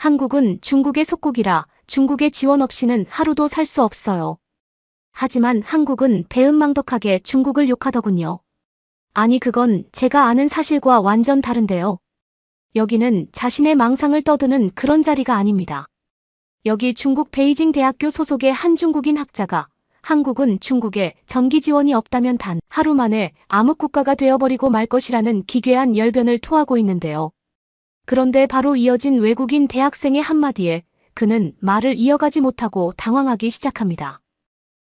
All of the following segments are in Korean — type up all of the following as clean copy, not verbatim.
한국은 중국의 속국이라 중국의 지원 없이는 하루도 살 수 없어요. 하지만 한국은 배은망덕하게 중국을 욕하더군요. 아니 그건 제가 아는 사실과 완전 다른데요. 여기는 자신의 망상을 떠드는 그런 자리가 아닙니다. 여기 중국 베이징 대학교 소속의 한 중국인 학자가 한국은 중국에 전기 지원이 없다면 단 하루 만에 암흑국가가 되어버리고 말 것이라는 기괴한 열변을 토하고 있는데요. 그런데 바로 이어진 외국인 대학생의 한마디에 그는 말을 이어가지 못하고 당황하기 시작합니다.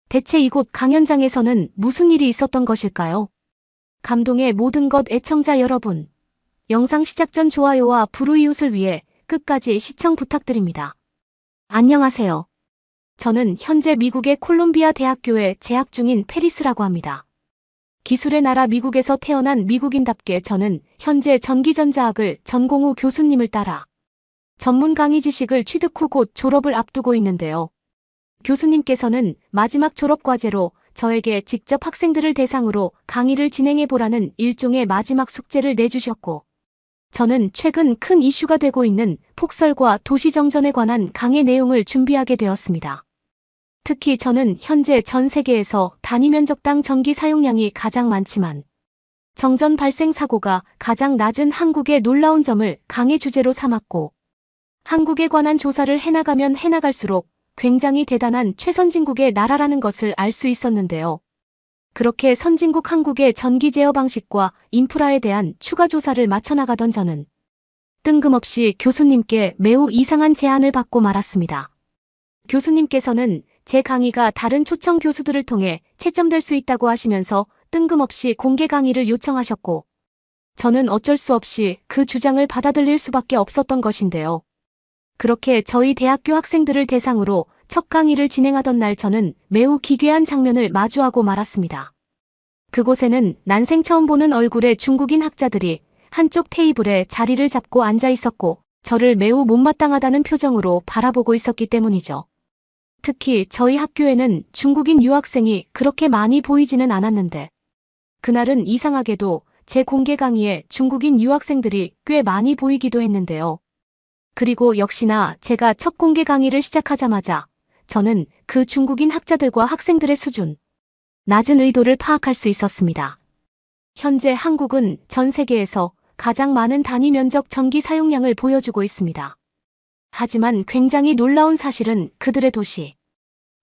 대체 이곳 강연장에서는 무슨 일이 있었던 것일까요? 감동의 모든 것 애청자 여러분. 영상 시작 전 좋아요와 불우이웃을 위해 끝까지 시청 부탁드립니다. 안녕하세요. 저는 현재 미국의 콜롬비아 대학교에 재학 중인 페리스라고 합니다. 기술의 나라 미국에서 태어난 미국인답게 저는 현재 전기전자학을 전공 후 교수님을 따라 전문 강의 지식을 취득 후 곧 졸업을 앞두고 있는데요. 교수님께서는 마지막 졸업과제로 저에게 직접 학생들을 대상으로 강의를 진행해보라는 일종의 마지막 숙제를 내주셨고, 저는 최근 큰 이슈가 되고 있는 폭설과 도시정전에 관한 강의 내용을 준비하게 되었습니다. 특히 저는 현재 전 세계에서 단위 면적당 전기 사용량이 가장 많지만 정전 발생 사고가 가장 낮은 한국의 놀라운 점을 강의 주제로 삼았고, 한국에 관한 조사를 해나가면 해나갈수록 굉장히 대단한 최선진국의 나라라는 것을 알 수 있었는데요. 그렇게 선진국 한국의 전기 제어 방식과 인프라에 대한 추가 조사를 마쳐나가던 저는 뜬금없이 교수님께 매우 이상한 제안을 받고 말았습니다. 교수님께서는 제 강의가 다른 초청 교수들을 통해 채점될 수 있다고 하시면서 뜬금없이 공개 강의를 요청하셨고, 저는 어쩔 수 없이 그 주장을 받아들일 수밖에 없었던 것인데요. 그렇게 저희 대학교 학생들을 대상으로 첫 강의를 진행하던 날 저는 매우 기괴한 장면을 마주하고 말았습니다. 그곳에는 난생 처음 보는 얼굴의 중국인 학자들이 한쪽 테이블에 자리를 잡고 앉아 있었고, 저를 매우 못마땅하다는 표정으로 바라보고 있었기 때문이죠. 특히 저희 학교에는 중국인 유학생이 그렇게 많이 보이지는 않았는데, 그날은 이상하게도 제 공개 강의에 중국인 유학생들이 꽤 많이 보이기도 했는데요. 그리고 역시나 제가 첫 공개 강의를 시작하자마자 저는 그 중국인 학자들과 학생들의 수준, 낮은 의도를 파악할 수 있었습니다. 현재 한국은 전 세계에서 가장 많은 단위 면적 전기 사용량을 보여주고 있습니다. 하지만 굉장히 놀라운 사실은 그들의 도시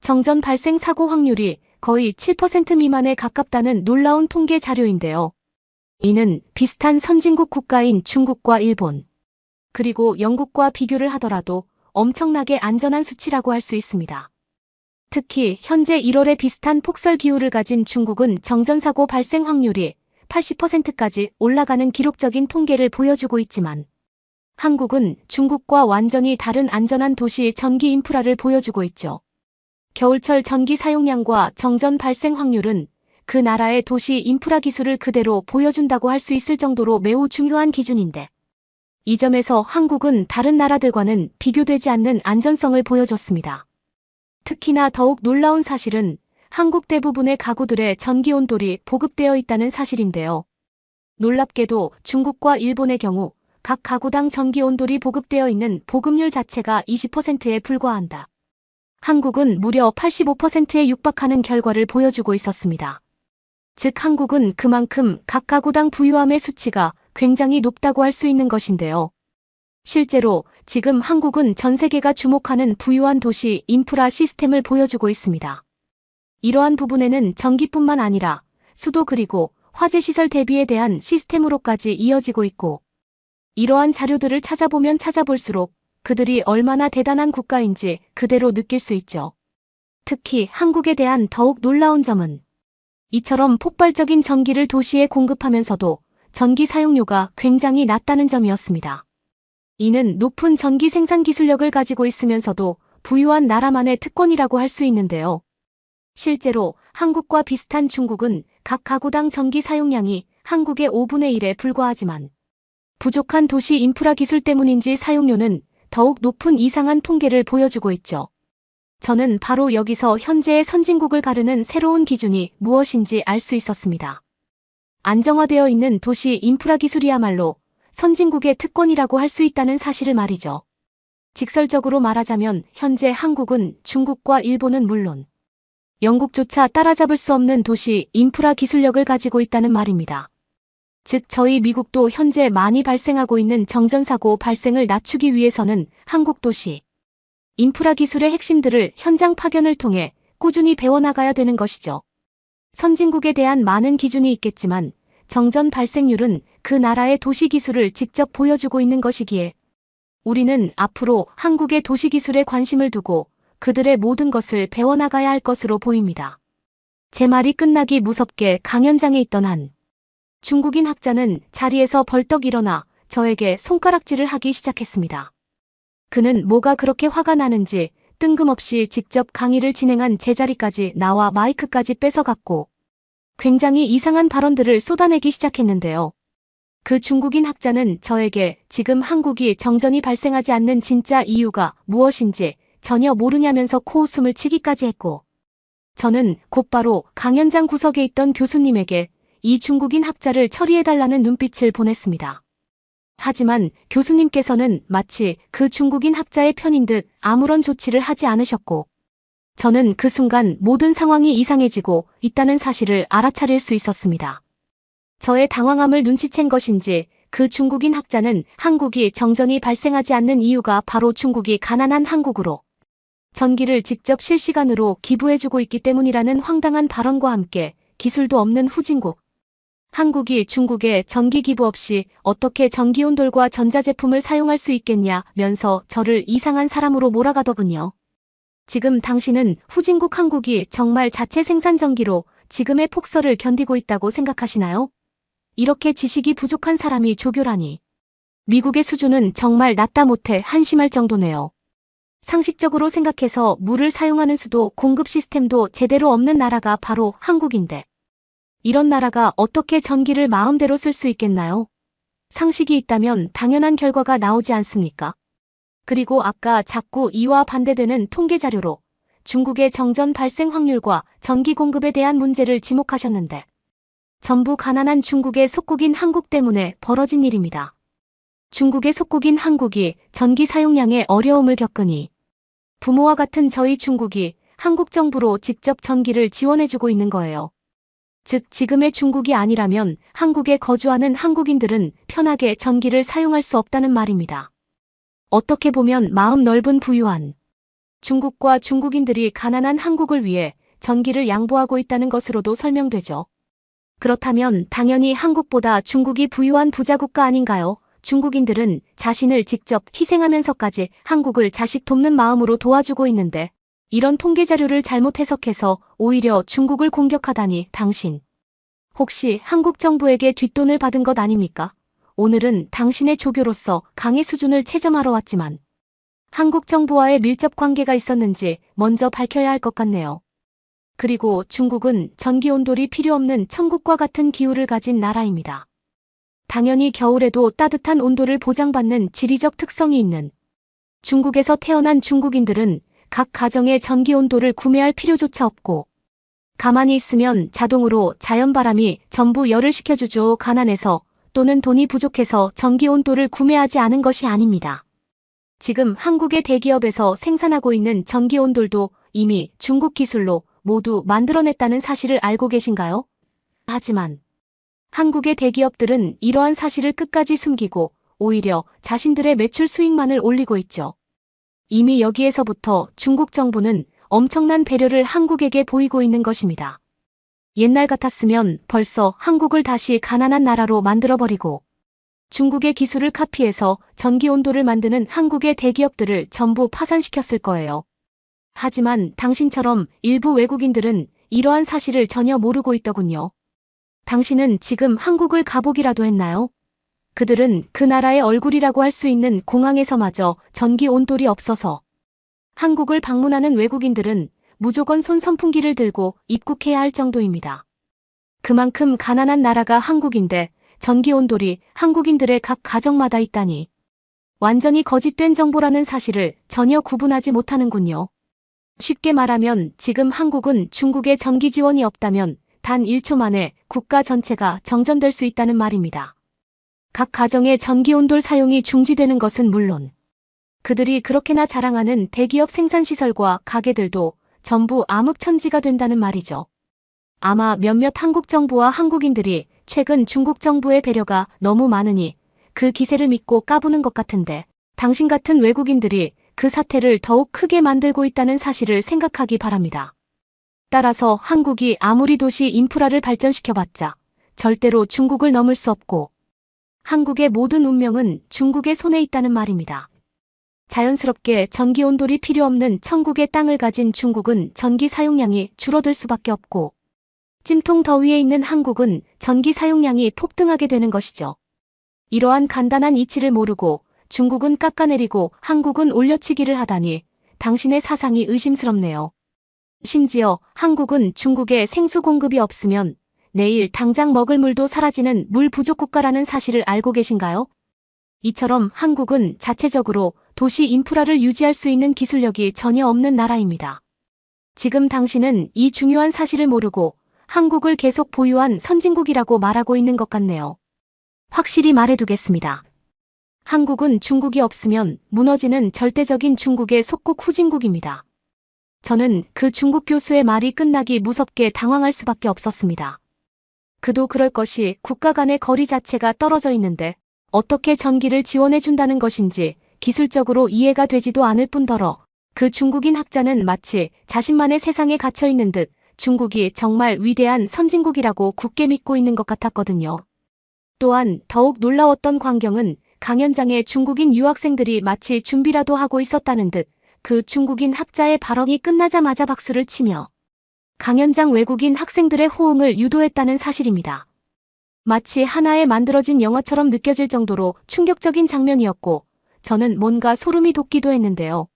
정전 발생 사고 확률이 거의 7% 미만에 가깝다는 놀라운 통계 자료인데요. 이는 비슷한 선진국 국가인 중국과 일본, 그리고 영국과 비교를 하더라도 엄청나게 안전한 수치라고 할 수 있습니다. 특히 현재 1월에 비슷한 폭설 기후를 가진 중국은 정전사고 발생 확률이 80%까지 올라가는 기록적인 통계를 보여주고 있지만, 한국은 중국과 완전히 다른 안전한 도시 전기 인프라를 보여주고 있죠. 겨울철 전기 사용량과 정전 발생 확률은 그 나라의 도시 인프라 기술을 그대로 보여준다고 할 수 있을 정도로 매우 중요한 기준인데, 이 점에서 한국은 다른 나라들과는 비교되지 않는 안전성을 보여줬습니다. 특히나 더욱 놀라운 사실은 한국 대부분의 가구들의 전기온돌이 보급되어 있다는 사실인데요. 놀랍게도 중국과 일본의 경우 각 가구당 전기온돌이 보급되어 있는 보급률 자체가 20%에 불과한다. 한국은 무려 85%에 육박하는 결과를 보여주고 있었습니다. 즉 한국은 그만큼 각 가구당 부유함의 수치가 굉장히 높다고 할 수 있는 것인데요. 실제로 지금 한국은 전 세계가 주목하는 부유한 도시 인프라 시스템을 보여주고 있습니다. 이러한 부분에는 전기뿐만 아니라 수도 그리고 화재 시설 대비에 대한 시스템으로까지 이어지고 있고, 이러한 자료들을 찾아보면 찾아볼수록 그들이 얼마나 대단한 국가인지 그대로 느낄 수 있죠. 특히 한국에 대한 더욱 놀라운 점은 이처럼 폭발적인 전기를 도시에 공급하면서도 전기 사용료가 굉장히 낮다는 점이었습니다. 이는 높은 전기 생산 기술력을 가지고 있으면서도 부유한 나라만의 특권이라고 할 수 있는데요. 실제로 한국과 비슷한 중국은 각 가구당 전기 사용량이 한국의 5분의 1에 불과하지만 부족한 도시 인프라 기술 때문인지 사용료는 더욱 높은 이상한 통계를 보여주고 있죠. 저는 바로 여기서 현재의 선진국을 가르는 새로운 기준이 무엇인지 알 수 있었습니다. 안정화되어 있는 도시 인프라 기술이야말로 선진국의 특권이라고 할 수 있다는 사실을 말이죠. 직설적으로 말하자면 현재 한국은 중국과 일본은 물론 영국조차 따라잡을 수 없는 도시 인프라 기술력을 가지고 있다는 말입니다. 즉 저희 미국도 현재 많이 발생하고 있는 정전사고 발생을 낮추기 위해서는 한국 도시 인프라 기술의 핵심들을 현장 파견을 통해 꾸준히 배워나가야 되는 것이죠. 선진국에 대한 많은 기준이 있겠지만 정전 발생률은 그 나라의 도시 기술을 직접 보여주고 있는 것이기에 우리는 앞으로 한국의 도시 기술에 관심을 두고 그들의 모든 것을 배워나가야 할 것으로 보입니다. 제 말이 끝나기 무섭게 강연장에 있던 한 중국인 학자는 자리에서 벌떡 일어나 저에게 손가락질을 하기 시작했습니다. 그는 뭐가 그렇게 화가 나는지 뜬금없이 직접 강의를 진행한 제 자리까지 나와 마이크까지 뺏어갔고 굉장히 이상한 발언들을 쏟아내기 시작했는데요. 그 중국인 학자는 저에게 지금 한국이 정전이 발생하지 않는 진짜 이유가 무엇인지 전혀 모르냐면서 코웃음을 치기까지 했고 저는 곧바로 강연장 구석에 있던 교수님에게 이 중국인 학자를 처리해달라는 눈빛을 보냈습니다. 하지만 교수님께서는 마치 그 중국인 학자의 편인 듯 아무런 조치를 하지 않으셨고 저는 그 순간 모든 상황이 이상해지고 있다는 사실을 알아차릴 수 있었습니다. 저의 당황함을 눈치챈 것인지 그 중국인 학자는 한국이 정전이 발생하지 않는 이유가 바로 중국이 가난한 한국으로 전기를 직접 실시간으로 기부해주고 있기 때문이라는 황당한 발언과 함께 기술도 없는 후진국 한국이 중국에 전기 기부 없이 어떻게 전기온돌과 전자제품을 사용할 수 있겠냐면서 저를 이상한 사람으로 몰아가더군요. 지금 당신은 후진국 한국이 정말 자체 생산 전기로 지금의 폭설을 견디고 있다고 생각하시나요? 이렇게 지식이 부족한 사람이 조교라니. 미국의 수준은 정말 낮다 못해 한심할 정도네요. 상식적으로 생각해서 물을 사용하는 수도 공급 시스템도 제대로 없는 나라가 바로 한국인데 이런 나라가 어떻게 전기를 마음대로 쓸 수 있겠나요? 상식이 있다면 당연한 결과가 나오지 않습니까? 그리고 아까 자꾸 이와 반대되는 통계 자료로 중국의 정전 발생 확률과 전기 공급에 대한 문제를 지목하셨는데 전부 가난한 중국의 속국인 한국 때문에 벌어진 일입니다. 중국의 속국인 한국이 전기 사용량에 어려움을 겪으니 부모와 같은 저희 중국이 한국 정부로 직접 전기를 지원해주고 있는 거예요. 즉 지금의 중국이 아니라면 한국에 거주하는 한국인들은 편하게 전기를 사용할 수 없다는 말입니다. 어떻게 보면 마음 넓은 부유한 중국과 중국인들이 가난한 한국을 위해 전기를 양보하고 있다는 것으로도 설명되죠. 그렇다면 당연히 한국보다 중국이 부유한 부자국가 아닌가요? 중국인들은 자신을 직접 희생하면서까지 한국을 자식 돕는 마음으로 도와주고 있는데 이런 통계 자료를 잘못 해석해서 오히려 중국을 공격하다니 당신. 혹시 한국 정부에게 뒷돈을 받은 것 아닙니까? 오늘은 당신의 조교로서 강의 수준을 채점하러 왔지만 한국 정부와의 밀접 관계가 있었는지 먼저 밝혀야 할 것 같네요. 그리고 중국은 전기온돌이 필요 없는 천국과 같은 기후를 가진 나라입니다. 당연히 겨울에도 따뜻한 온도를 보장받는 지리적 특성이 있는 중국에서 태어난 중국인들은 각 가정의 전기온돌을 구매할 필요조차 없고 가만히 있으면 자동으로 자연바람이 전부 열을 식혀주죠. 가난해서 또는 돈이 부족해서 전기온돌을 구매하지 않은 것이 아닙니다. 지금 한국의 대기업에서 생산하고 있는 전기온돌도 이미 중국 기술로 모두 만들어냈다는 사실을 알고 계신가요? 하지만 한국의 대기업들은 이러한 사실을 끝까지 숨기고 오히려 자신들의 매출 수익만을 올리고 있죠. 이미 여기에서부터 중국 정부는 엄청난 배려를 한국에게 보이고 있는 것입니다. 옛날 같았으면 벌써 한국을 다시 가난한 나라로 만들어버리고 중국의 기술을 카피해서 전기온돌을 만드는 한국의 대기업들을 전부 파산시켰을 거예요. 하지만 당신처럼 일부 외국인들은 이러한 사실을 전혀 모르고 있더군요. 당신은 지금 한국을 가보기라도 했나요? 그들은 그 나라의 얼굴이라고 할 수 있는 공항에서마저 전기 온돌이 없어서 한국을 방문하는 외국인들은 무조건 손선풍기를 들고 입국해야 할 정도입니다. 그만큼 가난한 나라가 한국인데 전기 온돌이 한국인들의 각 가정마다 있다니 완전히 거짓된 정보라는 사실을 전혀 구분하지 못하는군요. 쉽게 말하면 지금 한국은 중국의 전기 지원이 없다면 단 1초 만에 국가 전체가 정전될 수 있다는 말입니다. 각 가정의 전기온돌 사용이 중지되는 것은 물론 그들이 그렇게나 자랑하는 대기업 생산시설과 가게들도 전부 암흑천지가 된다는 말이죠. 아마 몇몇 한국 정부와 한국인들이 최근 중국 정부의 배려가 너무 많으니 그 기세를 믿고 까부는 것 같은데, 당신 같은 외국인들이 그 사태를 더욱 크게 만들고 있다는 사실을 생각하기 바랍니다. 따라서 한국이 아무리 도시 인프라를 발전시켜봤자 절대로 중국을 넘을 수 없고, 한국의 모든 운명은 중국의 손에 있다는 말입니다. 자연스럽게 전기 온돌이 필요 없는 천국의 땅을 가진 중국은 전기 사용량이 줄어들 수밖에 없고, 찜통 더위에 있는 한국은 전기 사용량이 폭등하게 되는 것이죠. 이러한 간단한 이치를 모르고 중국은 깎아내리고 한국은 올려치기를 하다니 당신의 사상이 의심스럽네요. 심지어 한국은 중국에 생수 공급이 없으면 내일 당장 먹을 물도 사라지는 물 부족 국가라는 사실을 알고 계신가요? 이처럼 한국은 자체적으로 도시 인프라를 유지할 수 있는 기술력이 전혀 없는 나라입니다. 지금 당신은 이 중요한 사실을 모르고 한국을 계속 보유한 선진국이라고 말하고 있는 것 같네요. 확실히 말해두겠습니다. 한국은 중국이 없으면 무너지는 절대적인 중국의 속국 후진국입니다. 저는 그 중국 교수의 말이 끝나기 무섭게 당황할 수밖에 없었습니다. 그도 그럴 것이 국가 간의 거리 자체가 떨어져 있는데 어떻게 전기를 지원해준다는 것인지 기술적으로 이해가 되지도 않을 뿐더러 그 중국인 학자는 마치 자신만의 세상에 갇혀있는 듯 중국이 정말 위대한 선진국이라고 굳게 믿고 있는 것 같았거든요. 또한 더욱 놀라웠던 광경은 강연장에 중국인 유학생들이 마치 준비라도 하고 있었다는 듯 그 중국인 학자의 발언이 끝나자마자 박수를 치며 강연장 외국인 학생들의 호응을 유도했다는 사실입니다. 마치 하나에 만들어진 영화처럼 느껴질 정도로 충격적인 장면이었고 저는 뭔가 소름이 돋기도 했는데요.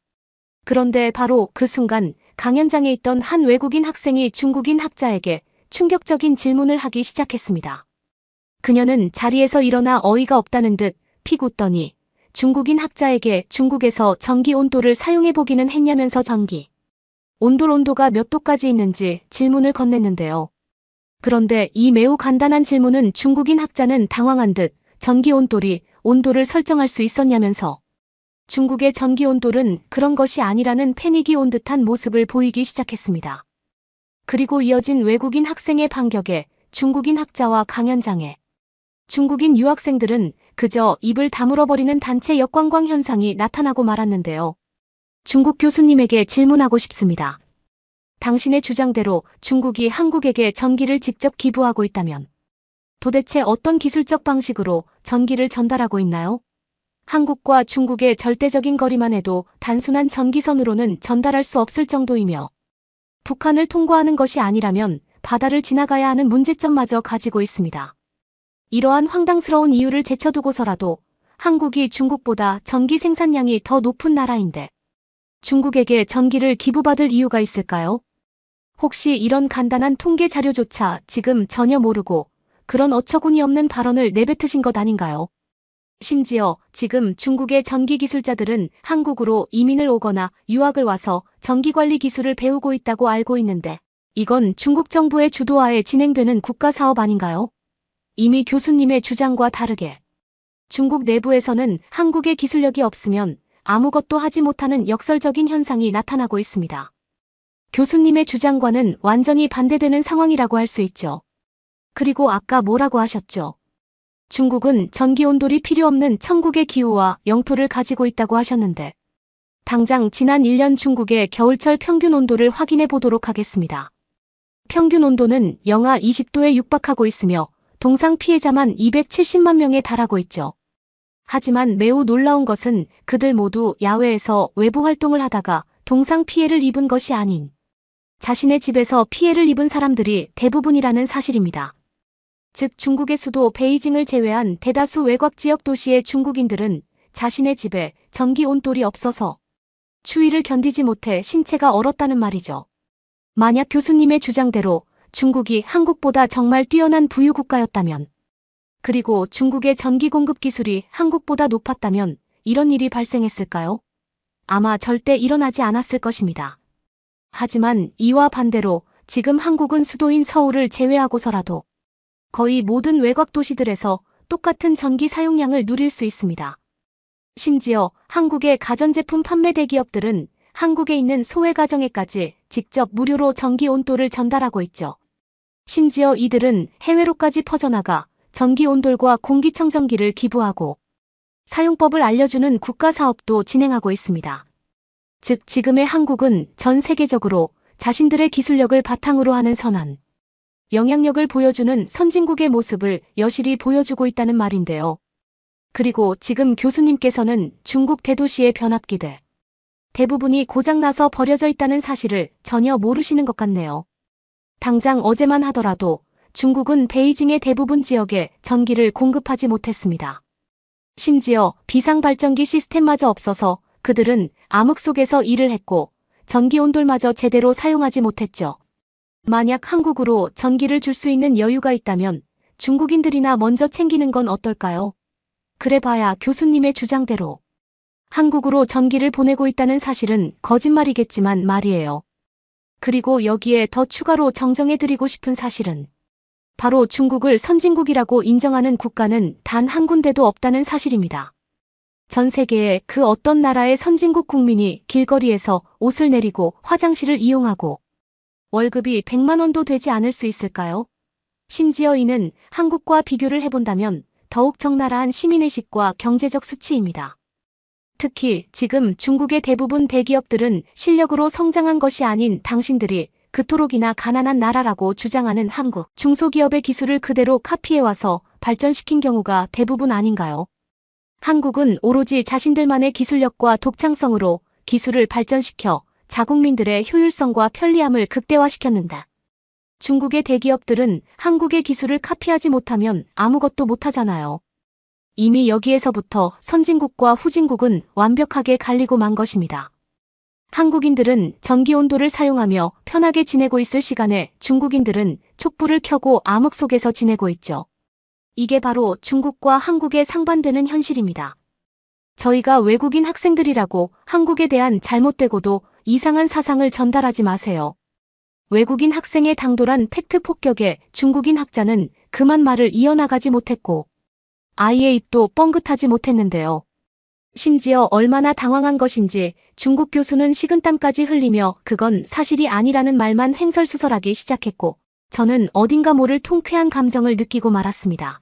그런데 바로 그 순간 강연장에 있던 한 외국인 학생이 중국인 학자에게 충격적인 질문을 하기 시작했습니다. 그녀는 자리에서 일어나 어이가 없다는 듯 픽 웃더니 중국인 학자에게 중국에서 전기 온도를 사용해보기는 했냐면서 전기 온도가 몇 도까지 있는지 질문을 건넸는데요. 그런데 이 매우 간단한 질문은 중국인 학자는 당황한 듯 전기 온도를 설정할 수 있었냐면서 중국의 전기 온돌은 그런 것이 아니라는 패닉이 온 듯한 모습을 보이기 시작했습니다. 그리고 이어진 외국인 학생의 반격에 중국인 학자와 강연장에 중국인 유학생들은 그저 입을 다물어버리는 단체 역광광 현상이 나타나고 말았는데요. 중국 교수님에게 질문하고 싶습니다. 당신의 주장대로 중국이 한국에게 전기를 직접 기부하고 있다면 도대체 어떤 기술적 방식으로 전기를 전달하고 있나요? 한국과 중국의 절대적인 거리만 해도 단순한 전기선으로는 전달할 수 없을 정도이며 북한을 통과하는 것이 아니라면 바다를 지나가야 하는 문제점마저 가지고 있습니다. 이러한 황당스러운 이유를 제쳐두고서라도 한국이 중국보다 전기 생산량이 더 높은 나라인데 중국에게 전기를 기부받을 이유가 있을까요? 혹시 이런 간단한 통계 자료조차 지금 전혀 모르고 그런 어처구니 없는 발언을 내뱉으신 것 아닌가요? 심지어 지금 중국의 전기 기술자들은 한국으로 이민을 오거나 유학을 와서 전기관리 기술을 배우고 있다고 알고 있는데 이건 중국 정부의 주도하에 진행되는 국가 사업 아닌가요? 이미 교수님의 주장과 다르게 중국 내부에서는 한국의 기술력이 없으면 아무것도 하지 못하는 역설적인 현상이 나타나고 있습니다. 교수님의 주장과는 완전히 반대되는 상황이라고 할 수 있죠. 그리고 아까 뭐라고 하셨죠? 중국은 전기 온돌이 필요 없는 천국의 기후와 영토를 가지고 있다고 하셨는데 당장 지난 1년 중국의 겨울철 평균 온도를 확인해 보도록 하겠습니다. 평균 온도는 영하 20도에 육박하고 있으며 동상 피해자만 270만 명에 달하고 있죠. 하지만 매우 놀라운 것은 그들 모두 야외에서 외부 활동을 하다가 동상 피해를 입은 것이 아닌 자신의 집에서 피해를 입은 사람들이 대부분이라는 사실입니다. 즉 중국의 수도 베이징을 제외한 대다수 외곽 지역 도시의 중국인들은 자신의 집에 전기 온돌이 없어서 추위를 견디지 못해 신체가 얼었다는 말이죠. 만약 교수님의 주장대로 중국이 한국보다 정말 뛰어난 부유 국가였다면 그리고 중국의 전기 공급 기술이 한국보다 높았다면 이런 일이 발생했을까요? 아마 절대 일어나지 않았을 것입니다. 하지만 이와 반대로 지금 한국은 수도인 서울을 제외하고서라도 거의 모든 외곽 도시들에서 똑같은 전기 사용량을 누릴 수 있습니다. 심지어 한국의 가전제품 판매 대기업들은 한국에 있는 소외 가정에까지 직접 무료로 전기 온돌을 전달하고 있죠. 심지어 이들은 해외로까지 퍼져나가 전기 온돌과 공기청정기를 기부하고 사용법을 알려주는 국가 사업도 진행하고 있습니다. 즉 지금의 한국은 전 세계적으로 자신들의 기술력을 바탕으로 하는 선한 영향력을 보여주는 선진국의 모습을 여실히 보여주고 있다는 말인데요. 그리고 지금 교수님께서는 중국 대도시의 변압기들 대부분이 고장나서 버려져 있다는 사실을 전혀 모르시는 것 같네요. 당장 어제만 하더라도 중국은 베이징의 대부분 지역에 전기를 공급하지 못했습니다. 심지어 비상발전기 시스템마저 없어서 그들은 암흑 속에서 일을 했고 전기 온돌마저 제대로 사용하지 못했죠. 만약 한국으로 전기를 줄 수 있는 여유가 있다면 중국인들이나 먼저 챙기는 건 어떨까요? 그래봐야 교수님의 주장대로 한국으로 전기를 보내고 있다는 사실은 거짓말이겠지만 말이에요. 그리고 여기에 더 추가로 정정해드리고 싶은 사실은 바로 중국을 선진국이라고 인정하는 국가는 단 한 군데도 없다는 사실입니다. 전 세계의 그 어떤 나라의 선진국 국민이 길거리에서 옷을 내리고 화장실을 이용하고 월급이 100만 원도 되지 않을 수 있을까요? 심지어 이는 한국과 비교를 해본다면 더욱 적나라한 시민의식과 경제적 수치입니다. 특히 지금 중국의 대부분 대기업들은 실력으로 성장한 것이 아닌 당신들이 그토록이나 가난한 나라라고 주장하는 한국 중소기업의 기술을 그대로 카피해와서 발전시킨 경우가 대부분 아닌가요? 한국은 오로지 자신들만의 기술력과 독창성으로 기술을 발전시켜 자국민들의 효율성과 편리함을 극대화시켰는데 중국의 대기업들은 한국의 기술을 카피하지 못하면 아무것도 못하잖아요. 이미 여기에서부터 선진국과 후진국은 완벽하게 갈리고 만 것입니다. 한국인들은 전기온돌을 사용하며 편하게 지내고 있을 시간에 중국인들은 촛불을 켜고 암흑 속에서 지내고 있죠. 이게 바로 중국과 한국의 상반되는 현실입니다. 저희가 외국인 학생들이라고 한국에 대한 잘못되고도 이상한 사상을 전달하지 마세요. 외국인 학생의 당돌한 팩트 폭격에 중국인 학자는 그만 말을 이어나가지 못했고 아이의 입도 뻥긋하지 못했는데요. 심지어 얼마나 당황한 것인지 중국 교수는 식은땀까지 흘리며 그건 사실이 아니라는 말만 횡설수설하기 시작했고 저는 어딘가 모를 통쾌한 감정을 느끼고 말았습니다.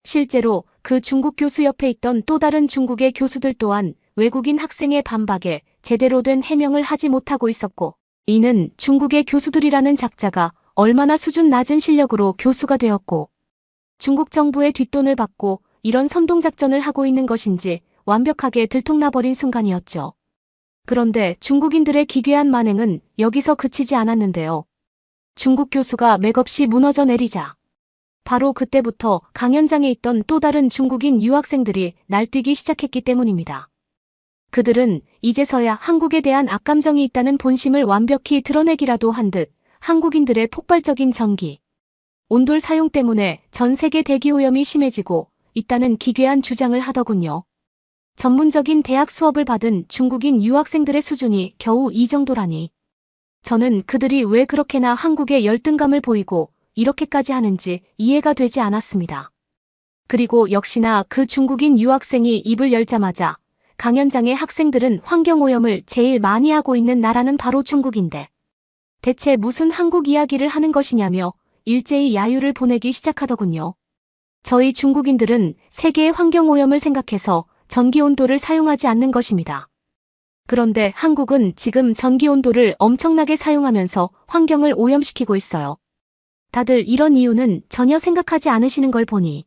실제로 그 중국 교수 옆에 있던 또 다른 중국의 교수들 또한 외국인 학생의 반박에 제대로 된 해명을 하지 못하고 있었고 이는 중국의 교수들이라는 작자가 얼마나 수준 낮은 실력으로 교수가 되었고 중국 정부의 뒷돈을 받고 이런 선동작전을 하고 있는 것인지 완벽하게 들통나버린 순간이었죠. 그런데 중국인들의 기괴한 만행은 여기서 그치지 않았는데요. 중국 교수가 맥없이 무너져 내리자 바로 그때부터 강연장에 있던 또 다른 중국인 유학생들이 날뛰기 시작했기 때문입니다. 그들은 이제서야 한국에 대한 악감정이 있다는 본심을 완벽히 드러내기라도 한 듯 한국인들의 폭발적인 전기, 온돌 사용 때문에 전 세계 대기오염이 심해지고 있다는 기괴한 주장을 하더군요. 전문적인 대학 수업을 받은 중국인 유학생들의 수준이 겨우 이 정도라니. 저는 그들이 왜 그렇게나 한국에 열등감을 보이고 이렇게까지 하는지 이해가 되지 않았습니다. 그리고 역시나 그 중국인 유학생이 입을 열자마자 강연장의 학생들은 환경오염을 제일 많이 하고 있는 나라는 바로 중국인데 대체 무슨 한국 이야기를 하는 것이냐며 일제히 야유를 보내기 시작하더군요. 저희 중국인들은 세계의 환경오염을 생각해서 전기온돌을 사용하지 않는 것입니다. 그런데 한국은 지금 전기온돌을 엄청나게 사용하면서 환경을 오염시키고 있어요. 다들 이런 이유는 전혀 생각하지 않으시는 걸 보니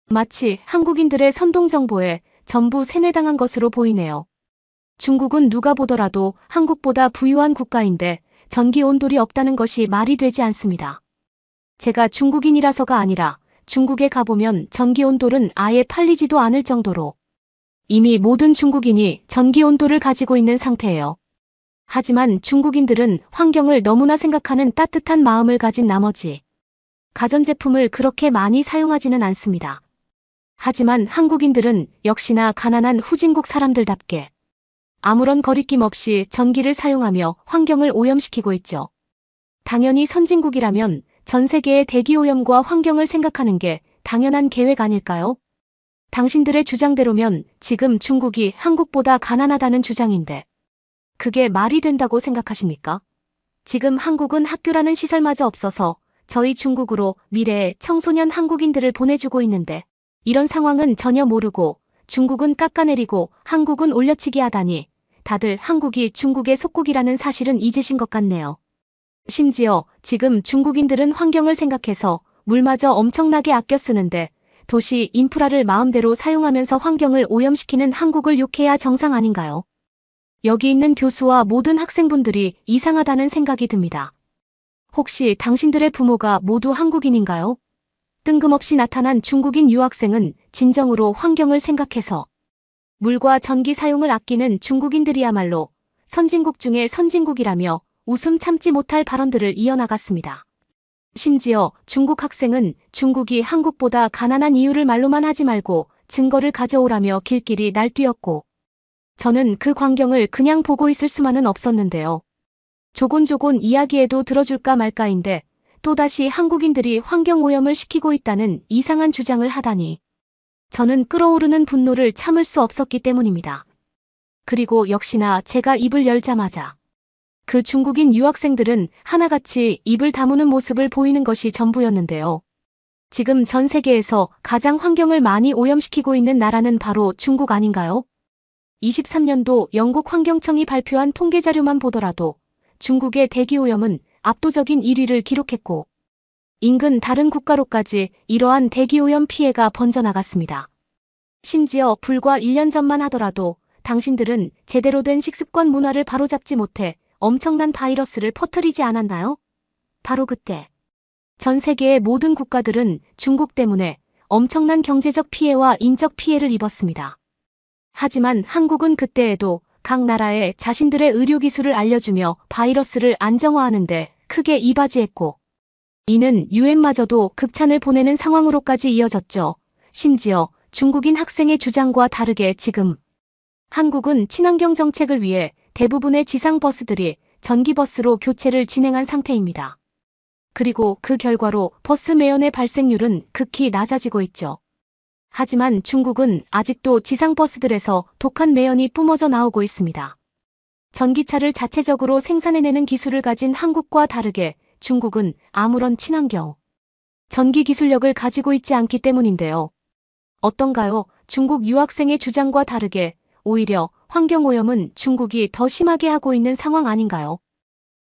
마치 한국인들의 선동정보에 전부 세뇌당한 것으로 보이네요. 중국은 누가 보더라도 한국보다 부유한 국가인데 전기온돌이 없다는 것이 말이 되지 않습니다. 제가 중국인이라서가 아니라 중국에 가보면 전기온돌은 아예 팔리지도 않을 정도로 이미 모든 중국인이 전기온돌을 가지고 있는 상태예요. 하지만 중국인들은 환경을 너무나 생각하는 따뜻한 마음을 가진 나머지 가전제품을 그렇게 많이 사용하지는 않습니다. 하지만 한국인들은 역시나 가난한 후진국 사람들답게 아무런 거리낌 없이 전기를 사용하며 환경을 오염시키고 있죠. 당연히 선진국이라면 전 세계의 대기오염과 환경을 생각하는 게 당연한 계획 아닐까요? 당신들의 주장대로면 지금 중국이 한국보다 가난하다는 주장인데 그게 말이 된다고 생각하십니까? 지금 한국은 학교라는 시설마저 없어서 저희 중국으로 미래의 청소년 한국인들을 보내주고 있는데 이런 상황은 전혀 모르고 중국은 깎아내리고 한국은 올려치기 하다니 다들 한국이 중국의 속국이라는 사실은 잊으신 것 같네요. 심지어 지금 중국인들은 환경을 생각해서 물마저 엄청나게 아껴 쓰는데 도시 인프라를 마음대로 사용하면서 환경을 오염시키는 한국을 욕해야 정상 아닌가요? 여기 있는 교수와 모든 학생분들이 이상하다는 생각이 듭니다. 혹시 당신들의 부모가 모두 한국인인가요? 뜬금없이 나타난 중국인 유학생은 진정으로 환경을 생각해서 물과 전기 사용을 아끼는 중국인들이야말로 선진국 중에 선진국이라며 웃음 참지 못할 발언들을 이어나갔습니다. 심지어 중국 학생은 중국이 한국보다 가난한 이유를 말로만 하지 말고 증거를 가져오라며 길길이 날뛰었고 저는 그 광경을 그냥 보고 있을 수만은 없었는데요. 조곤조곤 이야기해도 들어줄까 말까인데 또다시 한국인들이 환경오염을 시키고 있다는 이상한 주장을 하다니 저는 끓어오르는 분노를 참을 수 없었기 때문입니다. 그리고 역시나 제가 입을 열자마자 그 중국인 유학생들은 하나같이 입을 다무는 모습을 보이는 것이 전부였는데요. 지금 전 세계에서 가장 환경을 많이 오염시키고 있는 나라는 바로 중국 아닌가요? 23년도 영국 환경청이 발표한 통계 자료만 보더라도 중국의 대기오염은 압도적인 1위를 기록했고 인근 다른 국가로까지 이러한 대기오염 피해가 번져나갔습니다. 심지어 불과 1년 전만 하더라도 당신들은 제대로 된 식습관 문화를 바로잡지 못해 엄청난 바이러스를 퍼뜨리지 않았나요? 바로 그때 전 세계의 모든 국가들은 중국 때문에 엄청난 경제적 피해와 인적 피해를 입었습니다. 하지만 한국은 그때에도 각 나라에 자신들의 의료기술을 알려주며 바이러스를 안정화하는데 크게 이바지했고 이는 유엔마저도 극찬을 보내는 상황으로까지 이어졌죠. 심지어 중국인 학생의 주장과 다르게 지금 한국은 친환경 정책을 위해 대부분의 지상버스들이 전기버스로 교체를 진행한 상태입니다. 그리고 그 결과로 버스 매연의 발생률은 극히 낮아지고 있죠. 하지만 중국은 아직도 지상버스들에서 독한 매연이 뿜어져 나오고 있습니다. 전기차를 자체적으로 생산해내는 기술을 가진 한국과 다르게 중국은 아무런 친환경 전기 기술력을 가지고 있지 않기 때문인데요. 어떤가요? 중국 유학생의 주장과 다르게 오히려 환경오염은 중국이 더 심하게 하고 있는 상황 아닌가요?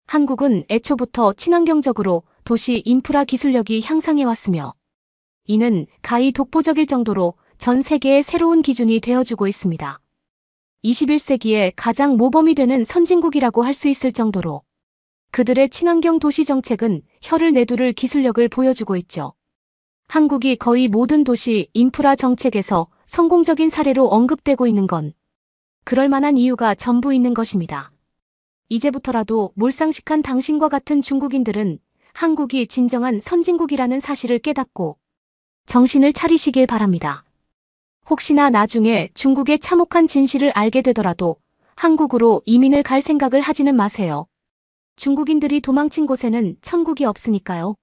한국은 애초부터 친환경적으로 도시 인프라 기술력이 향상해왔으며 이는 가히 독보적일 정도로 전 세계의 새로운 기준이 되어주고 있습니다. 21세기에 가장 모범이 되는 선진국이라고 할 수 있을 정도로 그들의 친환경 도시 정책은 혀를 내두를 기술력을 보여주고 있죠. 한국이 거의 모든 도시 인프라 정책에서 성공적인 사례로 언급되고 있는 건 그럴 만한 이유가 전부 있는 것입니다. 이제부터라도 몰상식한 당신과 같은 중국인들은 한국이 진정한 선진국이라는 사실을 깨닫고 정신을 차리시길 바랍니다. 혹시나 나중에 중국의 참혹한 진실을 알게 되더라도 한국으로 이민을 갈 생각을 하지는 마세요. 중국인들이 도망친 곳에는 천국이 없으니까요.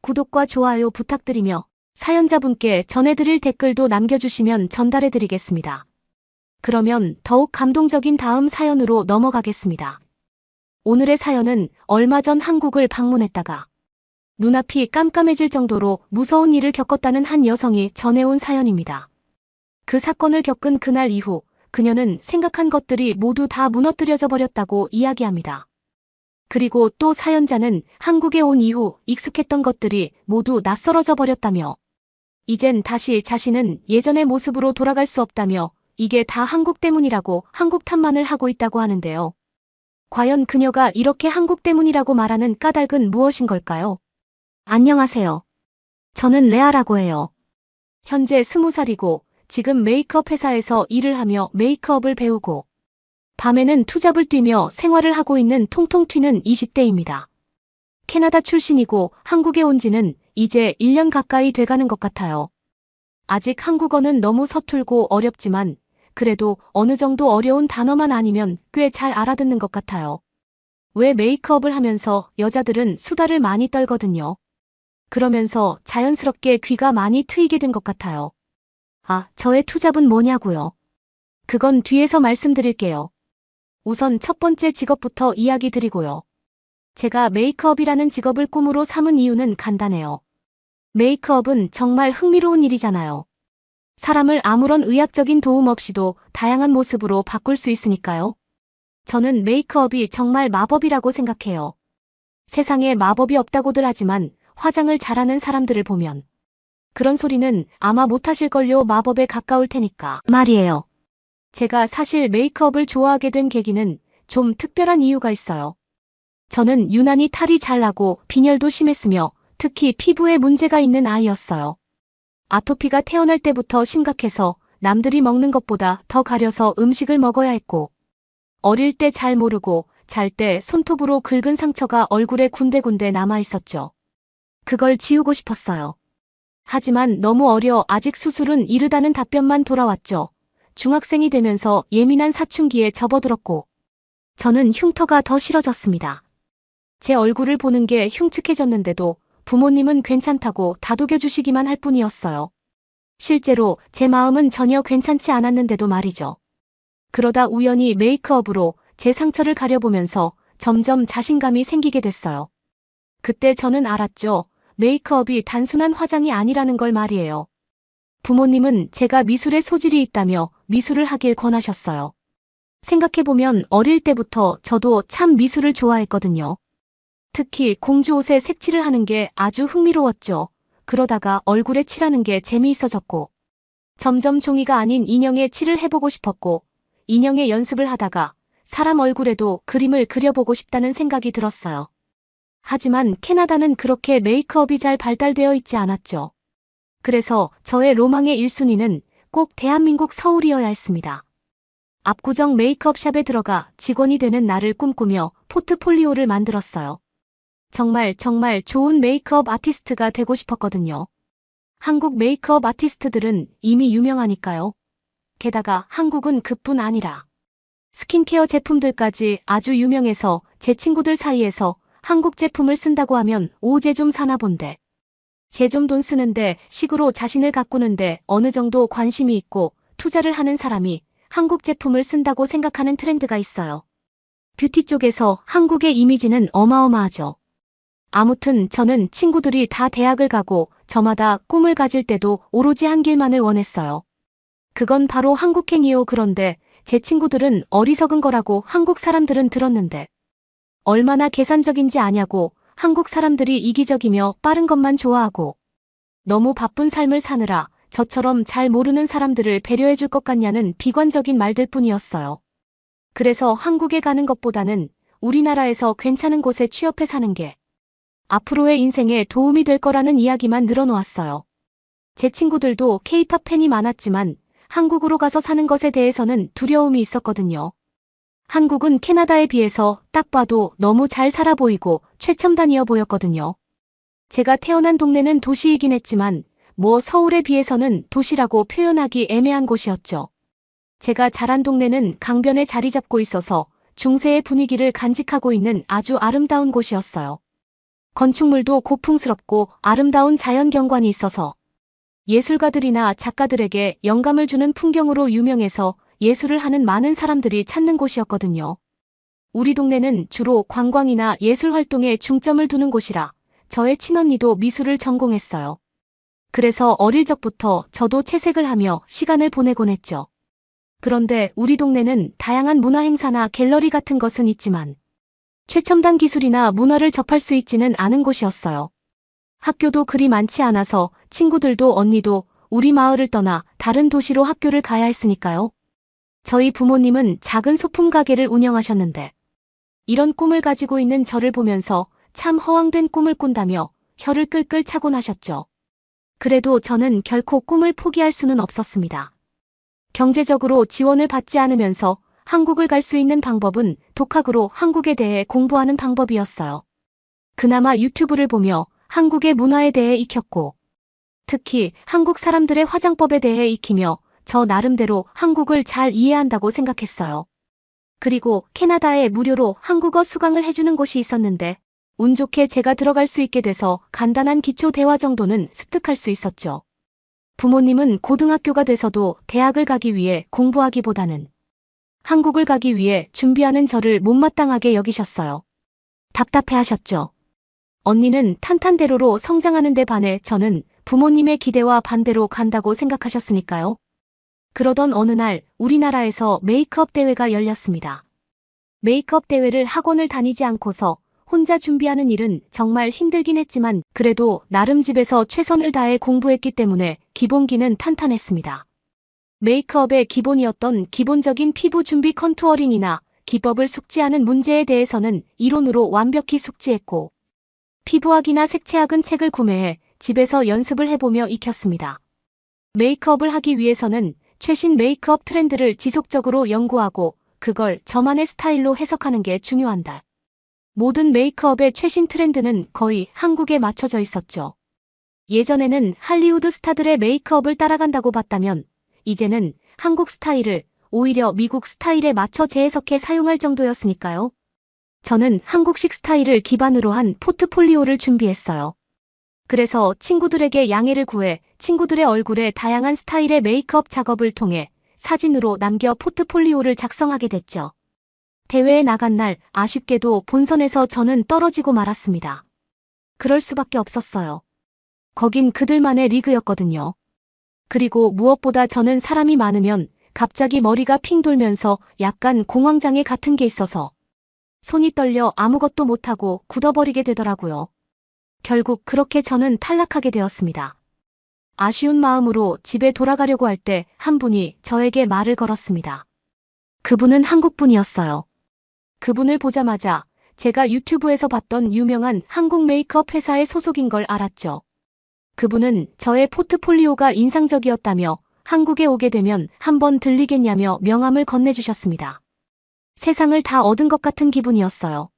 구독과 좋아요 부탁드리며 사연자분께 전해드릴 댓글도 남겨주시면 전달해드리겠습니다. 그러면 더욱 감동적인 다음 사연으로 넘어가겠습니다. 오늘의 사연은 얼마 전 한국을 방문했다가 눈앞이 깜깜해질 정도로 무서운 일을 겪었다는 한 여성이 전해온 사연입니다. 그 사건을 겪은 그날 이후 그녀는 생각한 것들이 모두 다 무너뜨려져 버렸다고 이야기합니다. 그리고 또 사연자는 한국에 온 이후 익숙했던 것들이 모두 낯설어져 버렸다며 이젠 다시 자신은 예전의 모습으로 돌아갈 수 없다며 이게 다 한국 때문이라고 한국 탓만을 하고 있다고 하는데요. 과연 그녀가 이렇게 한국 때문이라고 말하는 까닭은 무엇인 걸까요? 안녕하세요. 저는 레아라고 해요. 현재 20살이고 지금 메이크업 회사에서 일을 하며 메이크업을 배우고 밤에는 투잡을 뛰며 생활을 하고 있는 통통 튀는 20대입니다. 캐나다 출신이고 한국에 온 지는 이제 1년 가까이 돼가는 것 같아요. 아직 한국어는 너무 서툴고 어렵지만 그래도 어느 정도 어려운 단어만 아니면 꽤 잘 알아듣는 것 같아요. 왜 메이크업을 하면서 여자들은 수다를 많이 떨거든요. 그러면서 자연스럽게 귀가 많이 트이게 된 것 같아요. 아, 저의 투잡은 뭐냐고요? 그건 뒤에서 말씀드릴게요. 우선 첫 번째 직업부터 이야기 드리고요. 제가 메이크업이라는 직업을 꿈으로 삼은 이유는 간단해요. 메이크업은 정말 흥미로운 일이잖아요. 사람을 아무런 의학적인 도움 없이도 다양한 모습으로 바꿀 수 있으니까요. 저는 메이크업이 정말 마법이라고 생각해요. 세상에 마법이 없다고들 하지만 화장을 잘하는 사람들을 보면 그런 소리는 아마 못하실걸요. 마법에 가까울 테니까 말이에요. 제가 사실 메이크업을 좋아하게 된 계기는 좀 특별한 이유가 있어요. 저는 유난히 탈이 잘 나고 빈혈도 심했으며 특히 피부에 문제가 있는 아이였어요. 아토피가 태어날 때부터 심각해서 남들이 먹는 것보다 더 가려서 음식을 먹어야 했고 어릴 때 잘 모르고 잘 때 손톱으로 긁은 상처가 얼굴에 군데군데 남아 있었죠. 그걸 지우고 싶었어요. 하지만 너무 어려 아직 수술은 이르다는 답변만 돌아왔죠. 중학생이 되면서 예민한 사춘기에 접어들었고 저는 흉터가 더 싫어졌습니다. 제 얼굴을 보는 게 흉측해졌는데도 부모님은 괜찮다고 다독여주시기만 할 뿐이었어요. 실제로 제 마음은 전혀 괜찮지 않았는데도 말이죠. 그러다 우연히 메이크업으로 제 상처를 가려보면서 점점 자신감이 생기게 됐어요. 그때 저는 알았죠. 메이크업이 단순한 화장이 아니라는 걸 말이에요. 부모님은 제가 미술에 소질이 있다며 미술을 하길 권하셨어요. 생각해보면 어릴 때부터 저도 참 미술을 좋아했거든요. 특히 공주 옷에 색칠을 하는 게 아주 흥미로웠죠. 그러다가 얼굴에 칠하는 게 재미있어졌고 점점 종이가 아닌 인형에 칠을 해보고 싶었고 인형의 연습을 하다가 사람 얼굴에도 그림을 그려보고 싶다는 생각이 들었어요. 하지만 캐나다는 그렇게 메이크업이 잘 발달되어 있지 않았죠. 그래서 저의 로망의 1순위는 꼭 대한민국 서울이어야 했습니다. 압구정 메이크업샵에 들어가 직원이 되는 날을 꿈꾸며 포트폴리오를 만들었어요. 정말 좋은 메이크업 아티스트가 되고 싶었거든요. 한국 메이크업 아티스트들은 이미 유명하니까요. 게다가 한국은 그뿐 아니라 스킨케어 제품들까지 아주 유명해서 제 친구들 사이에서 한국 제품을 쓴다고 하면 오제 좀 사나 본데 제 좀 돈 쓰는데 식으로 자신을 가꾸는데 어느 정도 관심이 있고 투자를 하는 사람이 한국 제품을 쓴다고 생각하는 트렌드가 있어요. 뷰티 쪽에서 한국의 이미지는 어마어마하죠. 아무튼 저는 친구들이 다 대학을 가고 저마다 꿈을 가질 때도 오로지 한 길만을 원했어요. 그건 바로 한국행이요. 그런데 제 친구들은 어리석은 거라고 한국 사람들은 들었는데 얼마나 계산적인지 아냐고 한국 사람들이 이기적이며 빠른 것만 좋아하고 너무 바쁜 삶을 사느라 저처럼 잘 모르는 사람들을 배려해 줄 것 같냐는 비관적인 말들 뿐이었어요. 그래서 한국에 가는 것보다는 우리나라에서 괜찮은 곳에 취업해 사는 게 앞으로의 인생에 도움이 될 거라는 이야기만 늘어놓았어요. 제 친구들도 K-팝 팬이 많았지만 한국으로 가서 사는 것에 대해서는 두려움이 있었거든요. 한국은 캐나다에 비해서 딱 봐도 너무 잘 살아 보이고 최첨단이어 보였거든요. 제가 태어난 동네는 도시이긴 했지만 뭐 서울에 비해서는 도시라고 표현하기 애매한 곳이었죠. 제가 자란 동네는 강변에 자리 잡고 있어서 중세의 분위기를 간직하고 있는 아주 아름다운 곳이었어요. 건축물도 고풍스럽고 아름다운 자연 경관이 있어서 예술가들이나 작가들에게 영감을 주는 풍경으로 유명해서 예술을 하는 많은 사람들이 찾는 곳이었거든요. 우리 동네는 주로 관광이나 예술 활동에 중점을 두는 곳이라 저의 친언니도 미술을 전공했어요. 그래서 어릴 적부터 저도 채색을 하며 시간을 보내곤 했죠. 그런데 우리 동네는 다양한 문화 행사나 갤러리 같은 것은 있지만 최첨단 기술이나 문화를 접할 수 있지는 않은 곳이었어요. 학교도 그리 많지 않아서 친구들도 언니도 우리 마을을 떠나 다른 도시로 학교를 가야 했으니까요. 저희 부모님은 작은 소품 가게를 운영하셨는데 이런 꿈을 가지고 있는 저를 보면서 참 허황된 꿈을 꾼다며 혀를 끌끌 차곤 하셨죠. 그래도 저는 결코 꿈을 포기할 수는 없었습니다. 경제적으로 지원을 받지 않으면서 한국을 갈 수 있는 방법은 독학으로 한국에 대해 공부하는 방법이었어요. 그나마 유튜브를 보며 한국의 문화에 대해 익혔고 특히 한국 사람들의 화장법에 대해 익히며 저 나름대로 한국을 잘 이해한다고 생각했어요. 그리고 캐나다에 무료로 한국어 수강을 해주는 곳이 있었는데 운 좋게 제가 들어갈 수 있게 돼서 간단한 기초 대화 정도는 습득할 수 있었죠. 부모님은 고등학교가 돼서도 대학을 가기 위해 공부하기보다는 한국을 가기 위해 준비하는 저를 못마땅하게 여기셨어요. 답답해하셨죠. 언니는 탄탄대로로 성장하는 데 반해 저는 부모님의 기대와 반대로 간다고 생각하셨으니까요. 그러던 어느 날 우리나라에서 메이크업 대회가 열렸습니다. 메이크업 대회를 학원을 다니지 않고서 혼자 준비하는 일은 정말 힘들긴 했지만 그래도 나름 집에서 최선을 다해 공부했기 때문에 기본기는 탄탄했습니다. 메이크업의 기본이었던 기본적인 피부 준비 컨투어링이나 기법을 숙지하는 문제에 대해서는 이론으로 완벽히 숙지했고 피부학이나 색채학은 책을 구매해 집에서 연습을 해보며 익혔습니다. 메이크업을 하기 위해서는 최신 메이크업 트렌드를 지속적으로 연구하고 그걸 저만의 스타일로 해석하는 게 중요한다. 모든 메이크업의 최신 트렌드는 거의 한국에 맞춰져 있었죠. 예전에는 할리우드 스타들의 메이크업을 따라간다고 봤다면 이제는 한국 스타일을 오히려 미국 스타일에 맞춰 재해석해 사용할 정도였으니까요. 저는 한국식 스타일을 기반으로 한 포트폴리오를 준비했어요. 그래서 친구들에게 양해를 구해 친구들의 얼굴에 다양한 스타일의 메이크업 작업을 통해 사진으로 남겨 포트폴리오를 작성하게 됐죠. 대회에 나간 날 아쉽게도 본선에서 저는 떨어지고 말았습니다. 그럴 수밖에 없었어요. 거긴 그들만의 리그였거든요. 그리고 무엇보다 저는 사람이 많으면 갑자기 머리가 핑 돌면서 약간 공황장애 같은 게 있어서 손이 떨려 아무것도 못하고 굳어버리게 되더라고요. 결국 그렇게 저는 탈락하게 되었습니다. 아쉬운 마음으로 집에 돌아가려고 할 때 한 분이 저에게 말을 걸었습니다. 그분은 한국분이었어요. 그분을 보자마자 제가 유튜브에서 봤던 유명한 한국 메이크업 회사의 소속인 걸 알았죠. 그분은 저의 포트폴리오가 인상적이었다며 한국에 오게 되면 한번 들리겠냐며 명함을 건네주셨습니다. 세상을 다 얻은 것 같은 기분이었어요.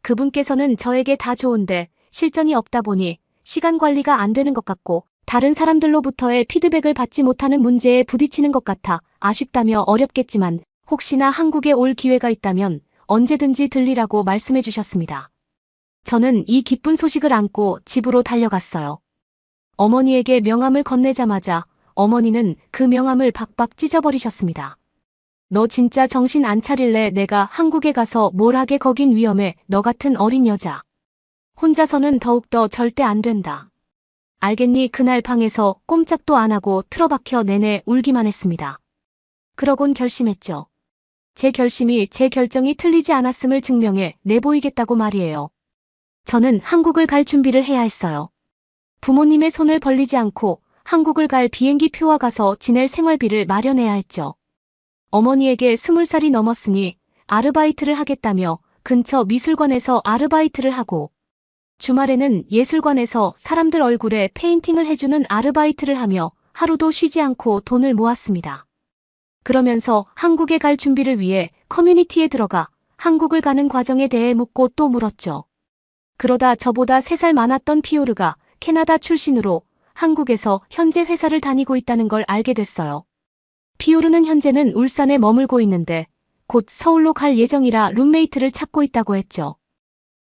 그분께서는 저에게 다 좋은데 실전이 없다 보니 시간 관리가 안 되는 것 같고 다른 사람들로부터의 피드백을 받지 못하는 문제에 부딪히는 것 같아 아쉽다며 어렵겠지만 혹시나 한국에 올 기회가 있다면 언제든지 들리라고 말씀해 주셨습니다. 저는 이 기쁜 소식을 안고 집으로 달려갔어요. 어머니에게 명함을 건네자마자 어머니는 그 명함을 박박 찢어버리셨습니다. 너 진짜 정신 안 차릴래? 내가 한국에 가서 뭘 하게 거긴 위험해. 너 같은 어린 여자. 혼자서는 더욱더 절대 안 된다. 알겠니? 그날 방에서 꼼짝도 안 하고 틀어박혀 내내 울기만 했습니다. 그러곤 결심했죠. 제 결정이 틀리지 않았음을 증명해 내보이겠다고 말이에요. 저는 한국을 갈 준비를 해야 했어요. 부모님의 손을 벌리지 않고 한국을 갈 비행기 표와 가서 지낼 생활비를 마련해야 했죠. 어머니에게 20살이 넘었으니 아르바이트를 하겠다며 근처 미술관에서 아르바이트를 하고 주말에는 예술관에서 사람들 얼굴에 페인팅을 해주는 아르바이트를 하며 하루도 쉬지 않고 돈을 모았습니다. 그러면서 한국에 갈 준비를 위해 커뮤니티에 들어가 한국을 가는 과정에 대해 묻고 또 물었죠. 그러다 저보다 3살 많았던 피오르가 캐나다 출신으로 한국에서 현재 회사를 다니고 있다는 걸 알게 됐어요. 피오르는 현재는 울산에 머물고 있는데 곧 서울로 갈 예정이라 룸메이트를 찾고 있다고 했죠.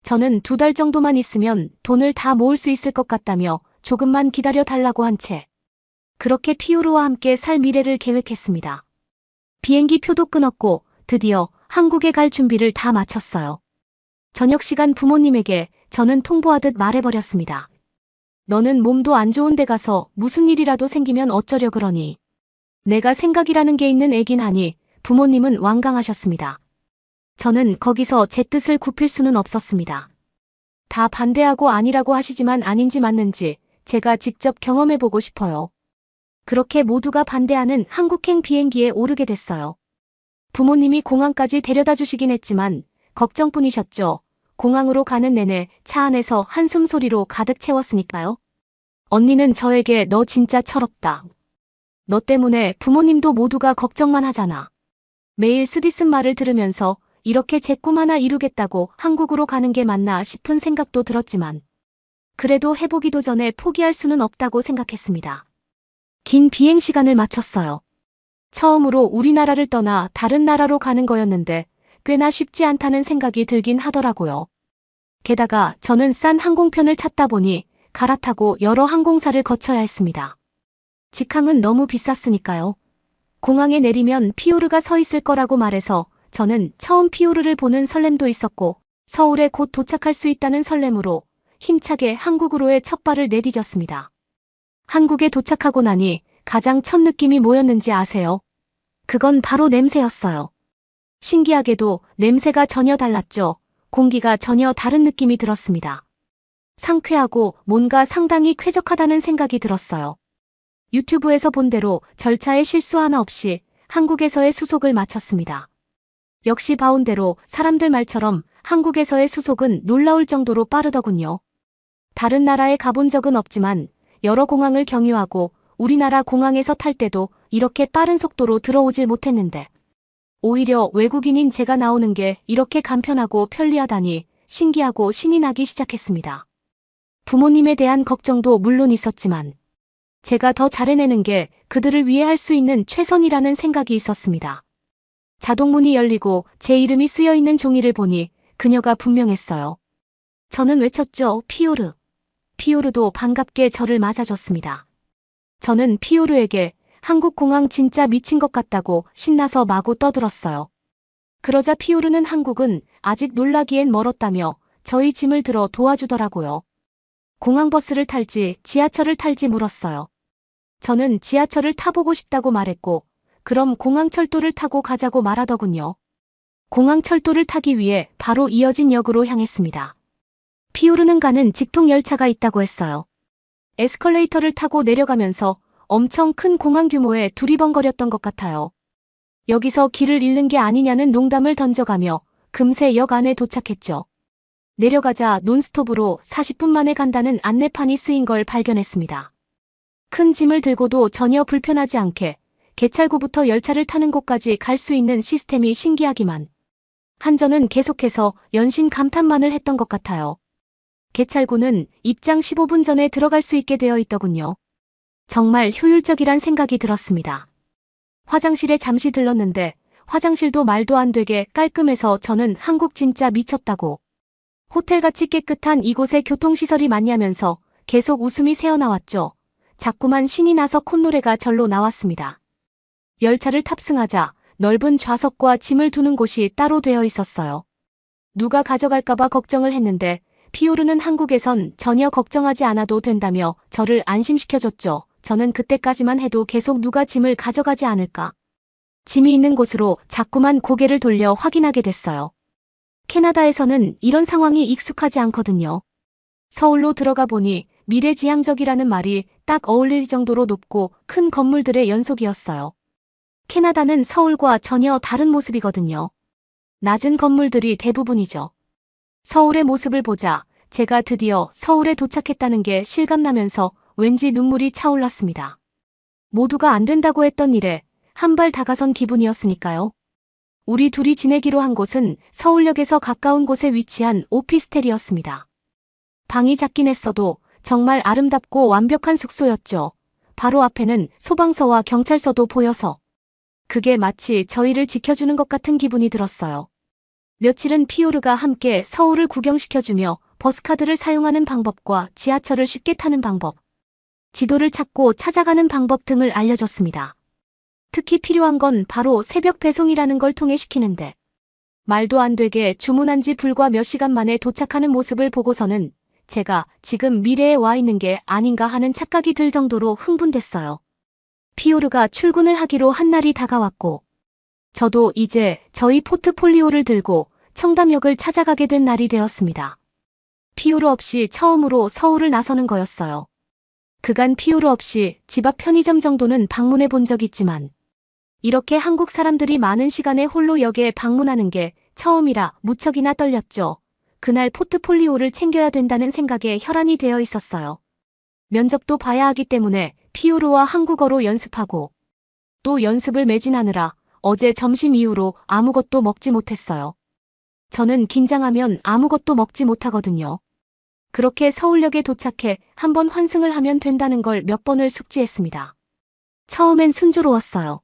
저는 2달 정도만 있으면 돈을 다 모을 수 있을 것 같다며 조금만 기다려 달라고 한 채 그렇게 피오르와 함께 살 미래를 계획했습니다. 비행기 표도 끊었고 드디어 한국에 갈 준비를 다 마쳤어요. 저녁 시간 부모님에게 저는 통보하듯 말해버렸습니다. 너는 몸도 안 좋은 데 가서 무슨 일이라도 생기면 어쩌려 그러니. 내가 생각이라는 게 있는 애긴 하니 부모님은 완강하셨습니다. 저는 거기서 제 뜻을 굽힐 수는 없었습니다. 다 반대하고 아니라고 하시지만 아닌지 맞는지 제가 직접 경험해보고 싶어요. 그렇게 모두가 반대하는 한국행 비행기에 오르게 됐어요. 부모님이 공항까지 데려다 주시긴 했지만 걱정뿐이셨죠. 공항으로 가는 내내 차 안에서 한숨 소리로 가득 채웠으니까요. 언니는 저에게 너 진짜 철없다. 너 때문에 부모님도 모두가 걱정만 하잖아. 매일 쓰디쓴 말을 들으면서 이렇게 제 꿈 하나 이루겠다고 한국으로 가는 게 맞나 싶은 생각도 들었지만 그래도 해보기도 전에 포기할 수는 없다고 생각했습니다. 긴 비행 시간을 마쳤어요. 처음으로 우리나라를 떠나 다른 나라로 가는 거였는데 꽤나 쉽지 않다는 생각이 들긴 하더라고요. 게다가 저는 싼 항공편을 찾다 보니 갈아타고 여러 항공사를 거쳐야 했습니다. 직항은 너무 비쌌으니까요. 공항에 내리면 피오르가 서 있을 거라고 말해서 저는 처음 피오르를 보는 설렘도 있었고 서울에 곧 도착할 수 있다는 설렘으로 힘차게 한국으로의 첫 발을 내디뎠습니다. 한국에 도착하고 나니 가장 첫 느낌이 뭐였는지 아세요? 그건 바로 냄새였어요. 신기하게도 냄새가 전혀 달랐죠. 공기가 전혀 다른 느낌이 들었습니다. 상쾌하고 뭔가 상당히 쾌적하다는 생각이 들었어요. 유튜브에서 본 대로 절차에 실수 하나 없이 한국에서의 수속을 마쳤습니다. 역시 봐온 대로 사람들 말처럼 한국에서의 수속은 놀라울 정도로 빠르더군요. 다른 나라에 가본 적은 없지만 여러 공항을 경유하고 우리나라 공항에서 탈 때도 이렇게 빠른 속도로 들어오질 못했는데 오히려 외국인인 제가 나오는 게 이렇게 간편하고 편리하다니 신기하고 신이 나기 시작했습니다. 부모님에 대한 걱정도 물론 있었지만 제가 더 잘해내는 게 그들을 위해 할 수 있는 최선이라는 생각이 있었습니다. 자동문이 열리고 제 이름이 쓰여 있는 종이를 보니 그녀가 분명했어요. 저는 외쳤죠. 피오르. 피오르도 반갑게 저를 맞아줬습니다. 저는 피오르에게 한국 공항 진짜 미친 것 같다고 신나서 마구 떠들었어요. 그러자 피오르는 한국은 아직 놀라기엔 멀었다며 저희 짐을 들어 도와주더라고요. 공항버스를 탈지 지하철을 탈지 물었어요. 저는 지하철을 타보고 싶다고 말했고 그럼 공항철도를 타고 가자고 말하더군요. 공항철도를 타기 위해 바로 이어진 역으로 향했습니다. 피오르는 가는 직통열차가 있다고 했어요. 에스컬레이터를 타고 내려가면서 엄청 큰 공항 규모에 두리번거렸던 것 같아요. 여기서 길을 잃는 게 아니냐는 농담을 던져가며 금세 역 안에 도착했죠. 내려가자 논스톱으로 40분 만에 간다는 안내판이 쓰인 걸 발견했습니다. 큰 짐을 들고도 전혀 불편하지 않게 개찰구부터 열차를 타는 곳까지 갈 수 있는 시스템이 신기하기만 한전은 계속해서 연신 감탄만을 했던 것 같아요. 개찰구는 입장 15분 전에 들어갈 수 있게 되어 있더군요. 정말 효율적이란 생각이 들었습니다. 화장실에 잠시 들렀는데 화장실도 말도 안 되게 깔끔해서 저는 한국 진짜 미쳤다고. 호텔같이 깨끗한 이곳에 교통시설이 많냐면서 계속 웃음이 새어나왔죠. 자꾸만 신이 나서 콧노래가 절로 나왔습니다. 열차를 탑승하자 넓은 좌석과 짐을 두는 곳이 따로 되어 있었어요. 누가 가져갈까봐 걱정을 했는데 피오르는 한국에선 전혀 걱정하지 않아도 된다며 저를 안심시켜줬죠. 저는 그때까지만 해도 계속 누가 짐을 가져가지 않을까. 짐이 있는 곳으로 자꾸만 고개를 돌려 확인하게 됐어요. 캐나다에서는 이런 상황이 익숙하지 않거든요. 서울로 들어가 보니 미래지향적이라는 말이 딱 어울릴 정도로 높고 큰 건물들의 연속이었어요. 캐나다는 서울과 전혀 다른 모습이거든요. 낮은 건물들이 대부분이죠. 서울의 모습을 보자 제가 드디어 서울에 도착했다는 게 실감나면서 왠지 눈물이 차올랐습니다. 모두가 안 된다고 했던 일에 한 발 다가선 기분이었으니까요. 우리 둘이 지내기로 한 곳은 서울역에서 가까운 곳에 위치한 오피스텔이었습니다. 방이 작긴 했어도 정말 아름답고 완벽한 숙소였죠. 바로 앞에는 소방서와 경찰서도 보여서 그게 마치 저희를 지켜주는 것 같은 기분이 들었어요. 며칠은 피오르가 함께 서울을 구경시켜주며 버스카드를 사용하는 방법과 지하철을 쉽게 타는 방법, 지도를 찾고 찾아가는 방법 등을 알려줬습니다. 특히 필요한 건 바로 새벽 배송이라는 걸 통해시키는데 말도 안 되게 주문한 지 불과 몇 시간 만에 도착하는 모습을 보고서는 제가 지금 미래에 와 있는 게 아닌가 하는 착각이 들 정도로 흥분됐어요. 피오르가 출근을 하기로 한 날이 다가왔고 저도 이제 저희 포트폴리오를 들고 청담역을 찾아가게 된 날이 되었습니다. 피오르 없이 처음으로 서울을 나서는 거였어요. 그간 피오르 없이 집 앞 편의점 정도는 방문해 본 적 있지만 이렇게 한국 사람들이 많은 시간에 홀로 역에 방문하는 게 처음이라 무척이나 떨렸죠. 그날 포트폴리오를 챙겨야 된다는 생각에 혈안이 되어 있었어요. 면접도 봐야 하기 때문에 피오르와 한국어로 연습하고 또 연습을 매진하느라 어제 점심 이후로 아무것도 먹지 못했어요. 저는 긴장하면 아무것도 먹지 못하거든요. 그렇게 서울역에 도착해 한번 환승을 하면 된다는 걸 몇 번을 숙지했습니다. 처음엔 순조로웠어요.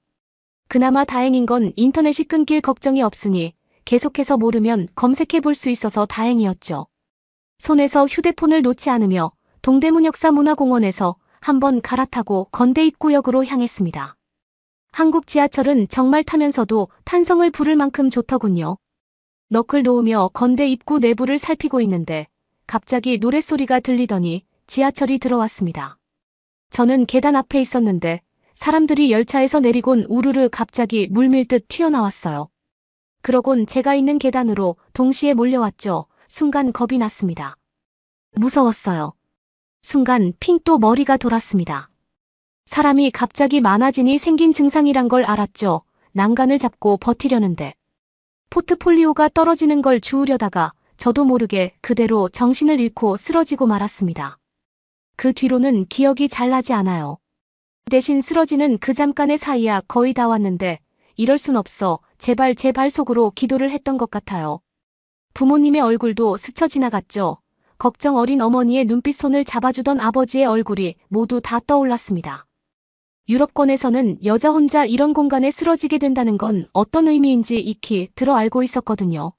그나마 다행인 건 인터넷이 끊길 걱정이 없으니 계속해서 모르면 검색해 볼 수 있어서 다행이었죠. 손에서 휴대폰을 놓지 않으며 동대문 역사문화공원에서 한번 갈아타고 건대 입구역으로 향했습니다. 한국 지하철은 정말 타면서도 탄성을 부를 만큼 좋더군요. 너클 놓으며 건대 입구 내부를 살피고 있는데 갑자기 노랫소리가 들리더니 지하철이 들어왔습니다. 저는 계단 앞에 있었는데 사람들이 열차에서 내리곤 우르르 갑자기 물밀듯 튀어나왔어요. 그러곤 제가 있는 계단으로 동시에 몰려왔죠. 순간 겁이 났습니다. 무서웠어요. 순간 핑 또 머리가 돌았습니다. 사람이 갑자기 많아지니 생긴 증상이란 걸 알았죠. 난간을 잡고 버티려는데 포트폴리오가 떨어지는 걸 주우려다가 저도 모르게 그대로 정신을 잃고 쓰러지고 말았습니다. 그 뒤로는 기억이 잘 나지 않아요. 대신 쓰러지는 그 잠깐의 사이야 거의 다 왔는데 이럴 순 없어 제발 제 발 속으로 기도를 했던 것 같아요. 부모님의 얼굴도 스쳐 지나갔죠. 걱정 어린 어머니의 눈빛 손을 잡아주던 아버지의 얼굴이 모두 다 떠올랐습니다. 유럽권에서는 여자 혼자 이런 공간에 쓰러지게 된다는 건 어떤 의미인지 익히 들어 알고 있었거든요.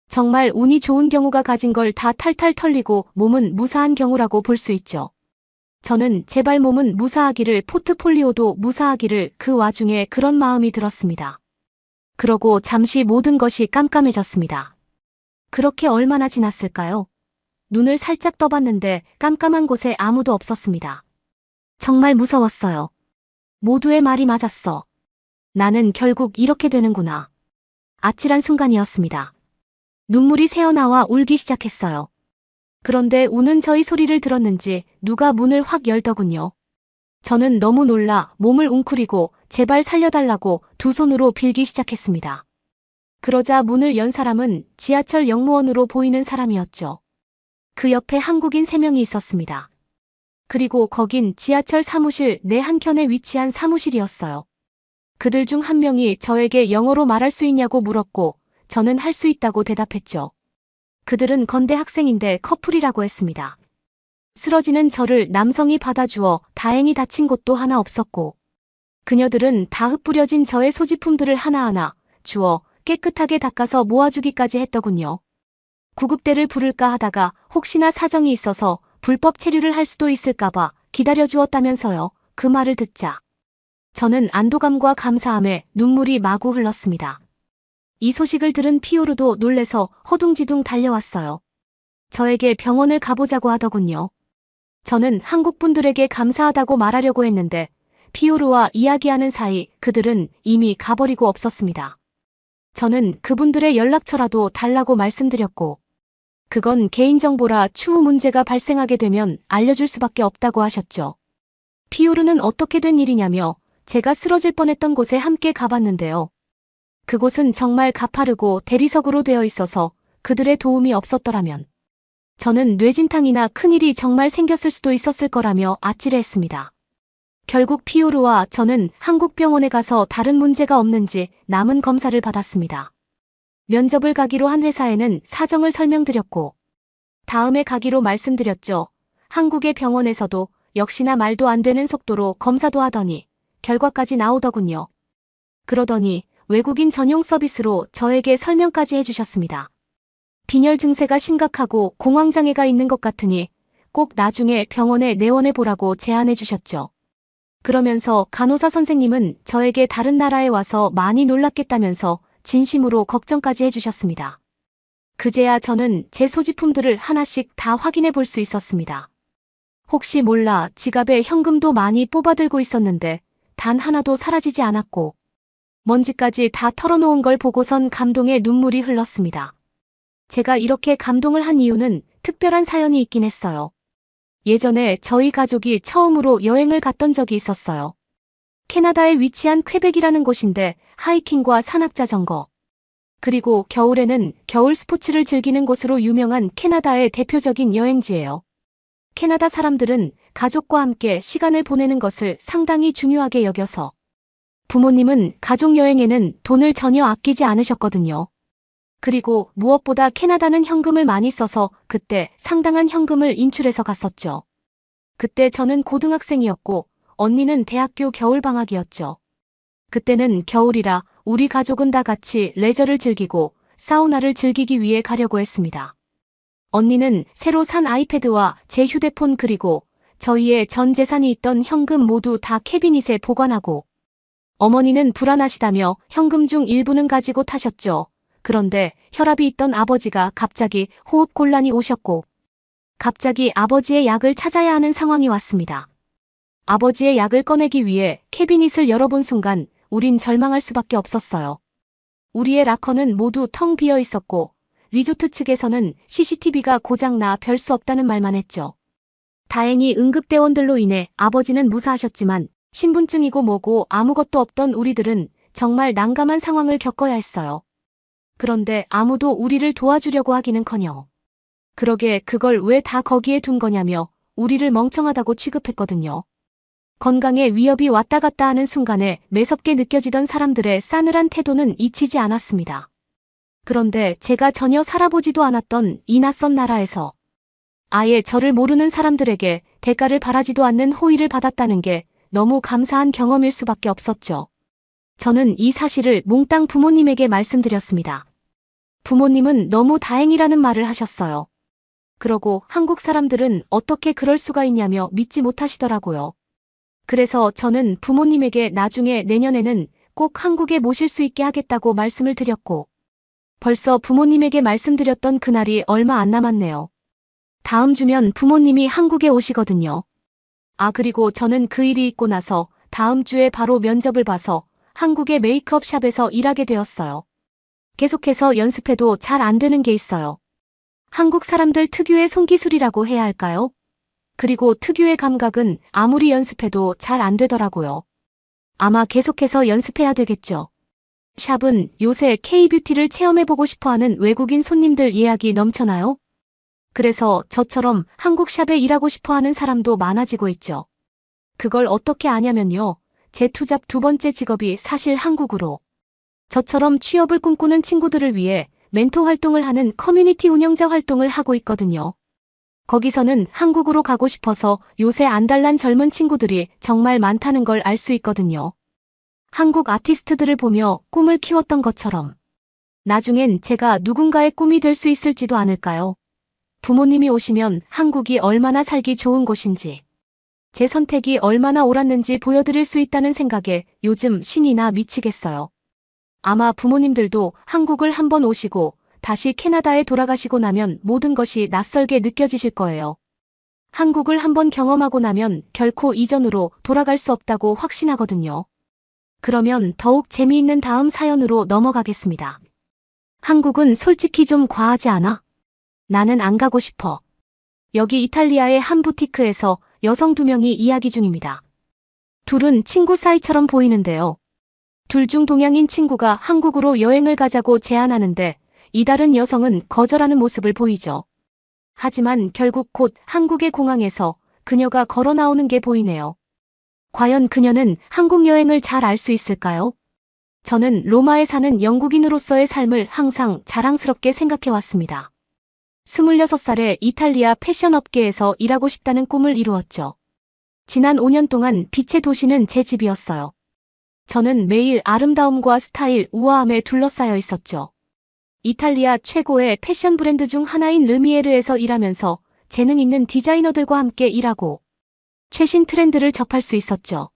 정말 운이 좋은 경우가 가진 걸 다 탈탈 털리고 몸은 무사한 경우라고 볼 수 있죠. 저는 제발 몸은 무사하기를 포트폴리오도 무사하기를 그 와중에 그런 마음이 들었습니다. 그러고 잠시 모든 것이 깜깜해졌습니다. 그렇게 얼마나 지났을까요? 눈을 살짝 떠봤는데 깜깜한 곳에 아무도 없었습니다. 정말 무서웠어요. 모두의 말이 맞았어. 나는 결국 이렇게 되는구나. 아찔한 순간이었습니다. 눈물이 새어나와 울기 시작했어요. 그런데 우는 저희 소리를 들었는지 누가 문을 확 열더군요. 저는 너무 놀라 몸을 웅크리고 제발 살려달라고 두 손으로 빌기 시작했습니다. 그러자 문을 연 사람은 지하철 역무원으로 보이는 사람이었죠. 그 옆에 한국인 3명이 있었습니다. 그리고 거긴 지하철 사무실 내 한켠에 위치한 사무실이었어요. 그들 중 한 명이 저에게 영어로 말할 수 있냐고 물었고 저는 할 수 있다고 대답했죠. 그들은 건대 학생인데 커플이라고 했습니다. 쓰러지는 저를 남성이 받아주어 다행히 다친 곳도 하나 없었고 그녀들은 다 흩뿌려진 저의 소지품들을 하나하나 주워 깨끗하게 닦아서 모아주기까지 했더군요. 구급대를 부를까 하다가 혹시나 사정이 있어서 불법 체류를 할 수도 있을까봐 기다려주었다면서요. 그 말을 듣자 저는 안도감과 감사함에 눈물이 마구 흘렀습니다. 이 소식을 들은 피오르도 놀래서 허둥지둥 달려왔어요. 저에게 병원을 가보자고 하더군요. 저는 한국 분들에게 감사하다고 말하려고 했는데 피오르와 이야기하는 사이 그들은 이미 가버리고 없었습니다. 저는 그분들의 연락처라도 달라고 말씀드렸고 그건 개인정보라 추후 문제가 발생하게 되면 알려줄 수밖에 없다고 하셨죠. 피오르는 어떻게 된 일이냐며 제가 쓰러질 뻔했던 곳에 함께 가봤는데요. 그곳은 정말 가파르고 대리석으로 되어 있어서 그들의 도움이 없었더라면 저는 뇌진탕이나 큰일이 정말 생겼을 수도 있었을 거라며 아찔해했습니다. 결국 피오르와 저는 한국 병원에 가서 다른 문제가 없는지 남은 검사를 받았습니다. 면접을 가기로 한 회사에는 사정을 설명드렸고 다음에 가기로 말씀드렸죠. 한국의 병원에서도 역시나 말도 안 되는 속도로 검사도 하더니 결과까지 나오더군요. 그러더니 외국인 전용 서비스로 저에게 설명까지 해주셨습니다. 빈혈 증세가 심각하고 공황장애가 있는 것 같으니 꼭 나중에 병원에 내원해보라고 제안해 주셨죠. 그러면서 간호사 선생님은 저에게 다른 나라에 와서 많이 놀랐겠다면서 진심으로 걱정까지 해주셨습니다. 그제야 저는 제 소지품들을 하나씩 다 확인해 볼 수 있었습니다. 혹시 몰라 지갑에 현금도 많이 뽑아들고 있었는데 단 하나도 사라지지 않았고 먼지까지 다 털어놓은 걸 보고선 감동의 눈물이 흘렀습니다. 제가 이렇게 감동을 한 이유는 특별한 사연이 있긴 했어요. 예전에 저희 가족이 처음으로 여행을 갔던 적이 있었어요. 캐나다에 위치한 퀘벡이라는 곳인데 하이킹과 산악자전거, 그리고 겨울에는 겨울 스포츠를 즐기는 곳으로 유명한 캐나다의 대표적인 여행지예요. 캐나다 사람들은 가족과 함께 시간을 보내는 것을 상당히 중요하게 여겨서 부모님은 가족여행에는 돈을 전혀 아끼지 않으셨거든요. 그리고 무엇보다 캐나다는 현금을 많이 써서 그때 상당한 현금을 인출해서 갔었죠. 그때 저는 고등학생이었고 언니는 대학교 겨울방학이었죠. 그때는 겨울이라 우리 가족은 다 같이 레저를 즐기고 사우나를 즐기기 위해 가려고 했습니다. 언니는 새로 산 아이패드와 제 휴대폰 그리고 저희의 전 재산이 있던 현금 모두 다 캐비닛에 보관하고 어머니는 불안하시다며 현금 중 일부는 가지고 타셨죠. 그런데 혈압이 있던 아버지가 갑자기 호흡곤란이 오셨고 갑자기 아버지의 약을 찾아야 하는 상황이 왔습니다. 아버지의 약을 꺼내기 위해 캐비닛을 열어본 순간 우린 절망할 수밖에 없었어요. 우리의 락커는 모두 텅 비어 있었고 리조트 측에서는 CCTV가 고장나 별 수 없다는 말만 했죠. 다행히 응급대원들로 인해 아버지는 무사하셨지만 신분증이고 뭐고 아무것도 없던 우리들은 정말 난감한 상황을 겪어야 했어요. 그런데 아무도 우리를 도와주려고 하기는커녕 그러게 그걸 왜 다 거기에 둔 거냐며 우리를 멍청하다고 취급했거든요. 건강에 위협이 왔다 갔다 하는 순간에 매섭게 느껴지던 사람들의 싸늘한 태도는 잊히지 않았습니다. 그런데 제가 전혀 살아보지도 않았던 이 낯선 나라에서 아예 저를 모르는 사람들에게 대가를 바라지도 않는 호의를 받았다는 게 너무 감사한 경험일 수밖에 없었죠. 저는 이 사실을 몽땅 부모님에게 말씀드렸습니다. 부모님은 너무 다행이라는 말을 하셨어요. 그러고 한국 사람들은 어떻게 그럴 수가 있냐며 믿지 못하시더라고요. 그래서 저는 부모님에게 나중에 내년에는 꼭 한국에 모실 수 있게 하겠다고 말씀을 드렸고 벌써 부모님에게 말씀드렸던 그날이 얼마 안 남았네요. 다음 주면 부모님이 한국에 오시거든요. 그리고 저는 그 일이 있고 나서 다음 주에 바로 면접을 봐서 한국의 메이크업 샵에서 일하게 되었어요. 계속해서 연습해도 잘 안 되는 게 있어요. 한국 사람들 특유의 손기술이라고 해야 할까요? 그리고 특유의 감각은 아무리 연습해도 잘 안 되더라고요. 아마 계속해서 연습해야 되겠죠. 샵은 요새 K-뷰티를 체험해보고 싶어하는 외국인 손님들 예약이 넘쳐나요? 그래서 저처럼 한국 샵에 일하고 싶어하는 사람도 많아지고 있죠. 그걸 어떻게 아냐면요. 제 투잡 두 번째 직업이 사실 한국으로 저처럼 취업을 꿈꾸는 친구들을 위해 멘토 활동을 하는 커뮤니티 운영자 활동을 하고 있거든요. 거기서는 한국으로 가고 싶어서 요새 안달난 젊은 친구들이 정말 많다는 걸 알 수 있거든요. 한국 아티스트들을 보며 꿈을 키웠던 것처럼 나중엔 제가 누군가의 꿈이 될 수 있을지도 않을까요? 부모님이 오시면 한국이 얼마나 살기 좋은 곳인지 제 선택이 얼마나 옳았는지 보여드릴 수 있다는 생각에 요즘 신이 나 미치겠어요. 아마 부모님들도 한국을 한번 오시고 다시 캐나다에 돌아가시고 나면 모든 것이 낯설게 느껴지실 거예요. 한국을 한번 경험하고 나면 결코 이전으로 돌아갈 수 없다고 확신하거든요. 그러면 더욱 재미있는 다음 사연으로 넘어가겠습니다. 한국은 솔직히 좀 과하지 않아? 나는 안 가고 싶어. 여기 이탈리아의 한 부티크에서 여성 2명이 이야기 중입니다. 둘은 친구 사이처럼 보이는데요. 둘 중 동양인 친구가 한국으로 여행을 가자고 제안하는데 이다른 여성은 거절하는 모습을 보이죠. 하지만 결국 곧 한국의 공항에서 그녀가 걸어 나오는 게 보이네요. 과연 그녀는 한국 여행을 잘 알 수 있을까요? 저는 로마에 사는 영국인으로서의 삶을 항상 자랑스럽게 생각해왔습니다. 26살에 이탈리아 패션 업계에서 일하고 싶다는 꿈을 이루었죠. 지난 5년 동안 빛의 도시는 제 집이었어요. 저는 매일 아름다움과 스타일, 우아함에 둘러싸여 있었죠. 이탈리아 최고의 패션 브랜드 중 하나인 르미에르에서 일하면서 재능 있는 디자이너들과 함께 일하고 최신 트렌드를 접할 수 있었죠.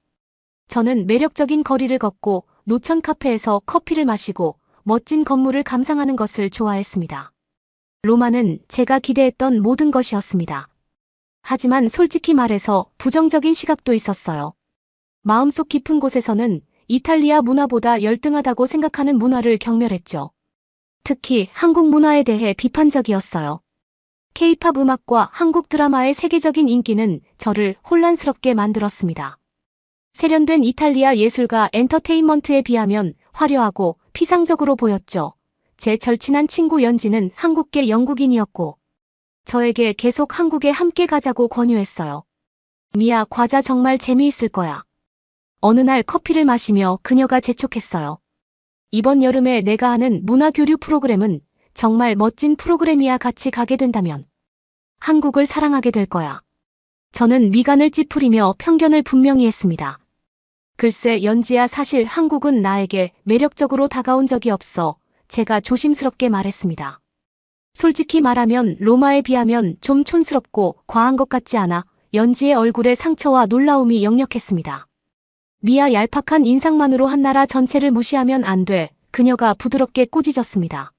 저는 매력적인 거리를 걷고 노천 카페에서 커피를 마시고 멋진 건물을 감상하는 것을 좋아했습니다. 로마는 제가 기대했던 모든 것이었습니다. 하지만 솔직히 말해서 부정적인 시각도 있었어요. 마음속 깊은 곳에서는 이탈리아 문화보다 열등하다고 생각하는 문화를 경멸했죠. 특히 한국 문화에 대해 비판적이었어요. K-팝 음악과 한국 드라마의 세계적인 인기는 저를 혼란스럽게 만들었습니다. 세련된 이탈리아 예술과 엔터테인먼트에 비하면 화려하고 피상적으로 보였죠. 제 절친한 친구 연지는 한국계 영국인이었고 저에게 계속 한국에 함께 가자고 권유했어요. 미야, 과자 정말 재미있을 거야. 어느 날 커피를 마시며 그녀가 재촉했어요. 이번 여름에 내가 하는 문화교류 프로그램은 정말 멋진 프로그램이야. 같이 가게 된다면 한국을 사랑하게 될 거야. 저는 미간을 찌푸리며 편견을 분명히 했습니다. 글쎄 연지야, 사실 한국은 나에게 매력적으로 다가온 적이 없어. 제가 조심스럽게 말했습니다. 솔직히 말하면 로마에 비하면 좀 촌스럽고 과한 것 같지 않아? 연지의 얼굴에 상처와 놀라움이 역력했습니다. 미아 얄팍한 인상만으로 한 나라 전체를 무시하면 안 돼. 그녀가 부드럽게 꾸짖었습니다.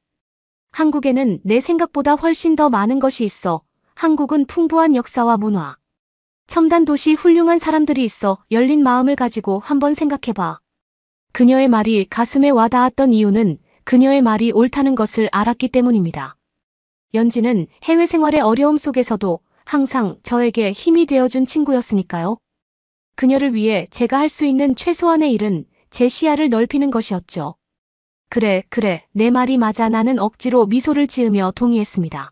한국에는 내 생각보다 훨씬 더 많은 것이 있어. 한국은 풍부한 역사와 문화, 첨단 도시 훌륭한 사람들이 있어. 열린 마음을 가지고 한번 생각해봐. 그녀의 말이 가슴에 와닿았던 이유는 그녀의 말이 옳다는 것을 알았기 때문입니다. 연지는 해외 생활의 어려움 속에서도 항상 저에게 힘이 되어준 친구였으니까요. 그녀를 위해 제가 할 수 있는 최소한의 일은 제 시야를 넓히는 것이었죠. 그래, 내 말이 맞아. 나는 억지로 미소를 지으며 동의했습니다.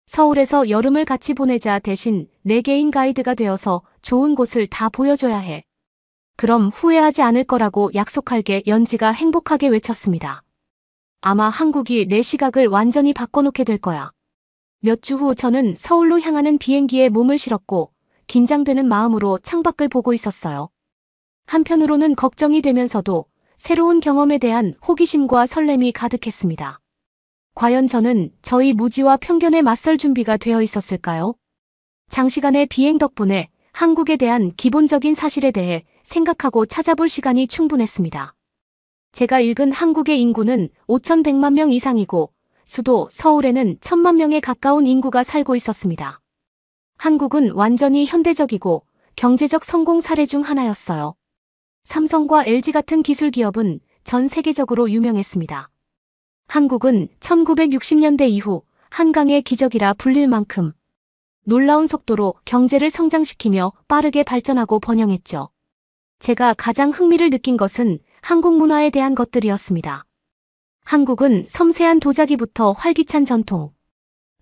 서울에서 여름을 같이 보내자. 대신 내 개인 가이드가 되어서 좋은 곳을 다 보여줘야 해. 그럼 후회하지 않을 거라고 약속할게. 연지가 행복하게 외쳤습니다. 아마 한국이 내 시각을 완전히 바꿔놓게 될 거야. 몇 주 후 저는 서울로 향하는 비행기에 몸을 실었고 긴장되는 마음으로 창밖을 보고 있었어요. 한편으로는 걱정이 되면서도 새로운 경험에 대한 호기심과 설렘이 가득했습니다. 과연 저는 저희 무지와 편견에 맞설 준비가 되어 있었을까요? 장시간의 비행 덕분에 한국에 대한 기본적인 사실에 대해 생각하고 찾아볼 시간이 충분했습니다. 제가 읽은 한국의 인구는 5,100만 명 이상이고 수도 서울에는 1,000만 명에 가까운 인구가 살고 있었습니다. 한국은 완전히 현대적이고 경제적 성공 사례 중 하나였어요. 삼성과 LG 같은 기술 기업은 전 세계적으로 유명했습니다. 한국은 1960년대 이후 한강의 기적이라 불릴 만큼 놀라운 속도로 경제를 성장시키며 빠르게 발전하고 번영했죠. 제가 가장 흥미를 느낀 것은 한국 문화에 대한 것들이었습니다. 한국은 섬세한 도자기부터 활기찬 전통,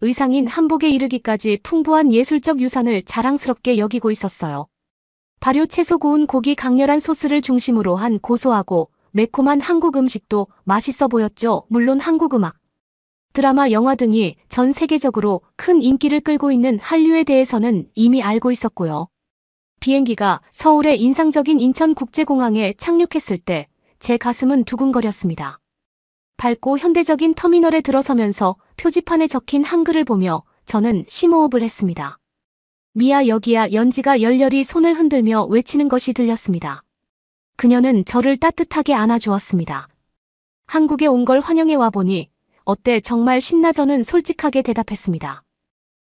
의상인 한복에 이르기까지 풍부한 예술적 유산을 자랑스럽게 여기고 있었어요. 발효 채소 구운 고기 강렬한 소스를 중심으로 한 고소하고 매콤한 한국 음식도 맛있어 보였죠. 물론 한국 음악, 드라마, 영화 등이 전 세계적으로 큰 인기를 끌고 있는 한류에 대해서는 이미 알고 있었고요. 비행기가 서울의 인상적인 인천국제공항에 착륙했을 때 제 가슴은 두근거렸습니다. 밝고 현대적인 터미널에 들어서면서 표지판에 적힌 한글을 보며 저는 심호흡을 했습니다. 미아 여기야. 연지가 열렬히 손을 흔들며 외치는 것이 들렸습니다. 그녀는 저를 따뜻하게 안아주었습니다. 한국에 온 걸 환영해 와보니 어때? 정말 신나. 저는 솔직하게 대답했습니다.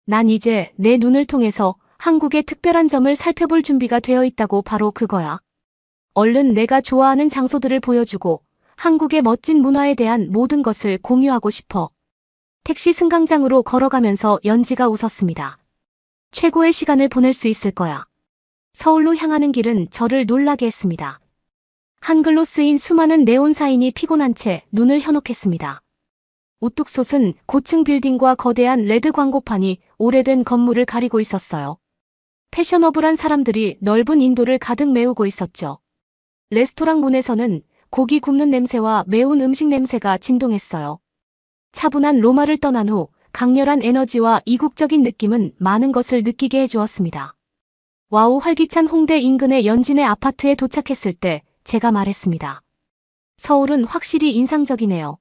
난 이제 내 눈을 통해서 한국의 특별한 점을 살펴볼 준비가 되어 있다고. 바로 그거야. 얼른 내가 좋아하는 장소들을 보여주고 한국의 멋진 문화에 대한 모든 것을 공유하고 싶어. 택시 승강장으로 걸어가면서 연지가 웃었습니다. 최고의 시간을 보낼 수 있을 거야. 서울로 향하는 길은 저를 놀라게 했습니다. 한글로 쓰인 수많은 네온 사인이 피곤한 채 눈을 현혹했습니다. 우뚝 솟은 고층 빌딩과 거대한 레드 광고판이 오래된 건물을 가리고 있었어요. 패셔너블한 사람들이 넓은 인도를 가득 메우고 있었죠. 레스토랑 문에서는 고기 굽는 냄새와 매운 음식 냄새가 진동했어요. 차분한 로마를 떠난 후 강렬한 에너지와 이국적인 느낌은 많은 것을 느끼게 해주었습니다. 와우. 활기찬 홍대 인근의 연진의 아파트에 도착했을 때 제가 말했습니다. 서울은 확실히 인상적이네요.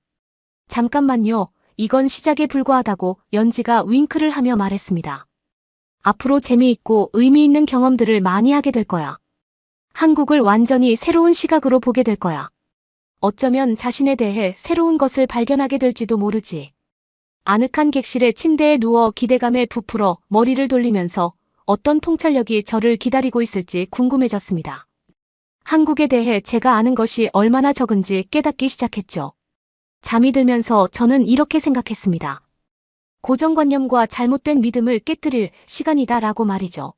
잠깐만요. 이건 시작에 불과하다고 연지가 윙크를 하며 말했습니다. 앞으로 재미있고 의미 있는 경험들을 많이 하게 될 거야. 한국을 완전히 새로운 시각으로 보게 될 거야. 어쩌면 자신에 대해 새로운 것을 발견하게 될지도 모르지. 아늑한 객실의 침대에 누워 기대감에 부풀어 머리를 돌리면서 어떤 통찰력이 저를 기다리고 있을지 궁금해졌습니다. 한국에 대해 제가 아는 것이 얼마나 적은지 깨닫기 시작했죠. 잠이 들면서 저는 이렇게 생각했습니다. 고정관념과 잘못된 믿음을 깨뜨릴 시간이다라고 말이죠.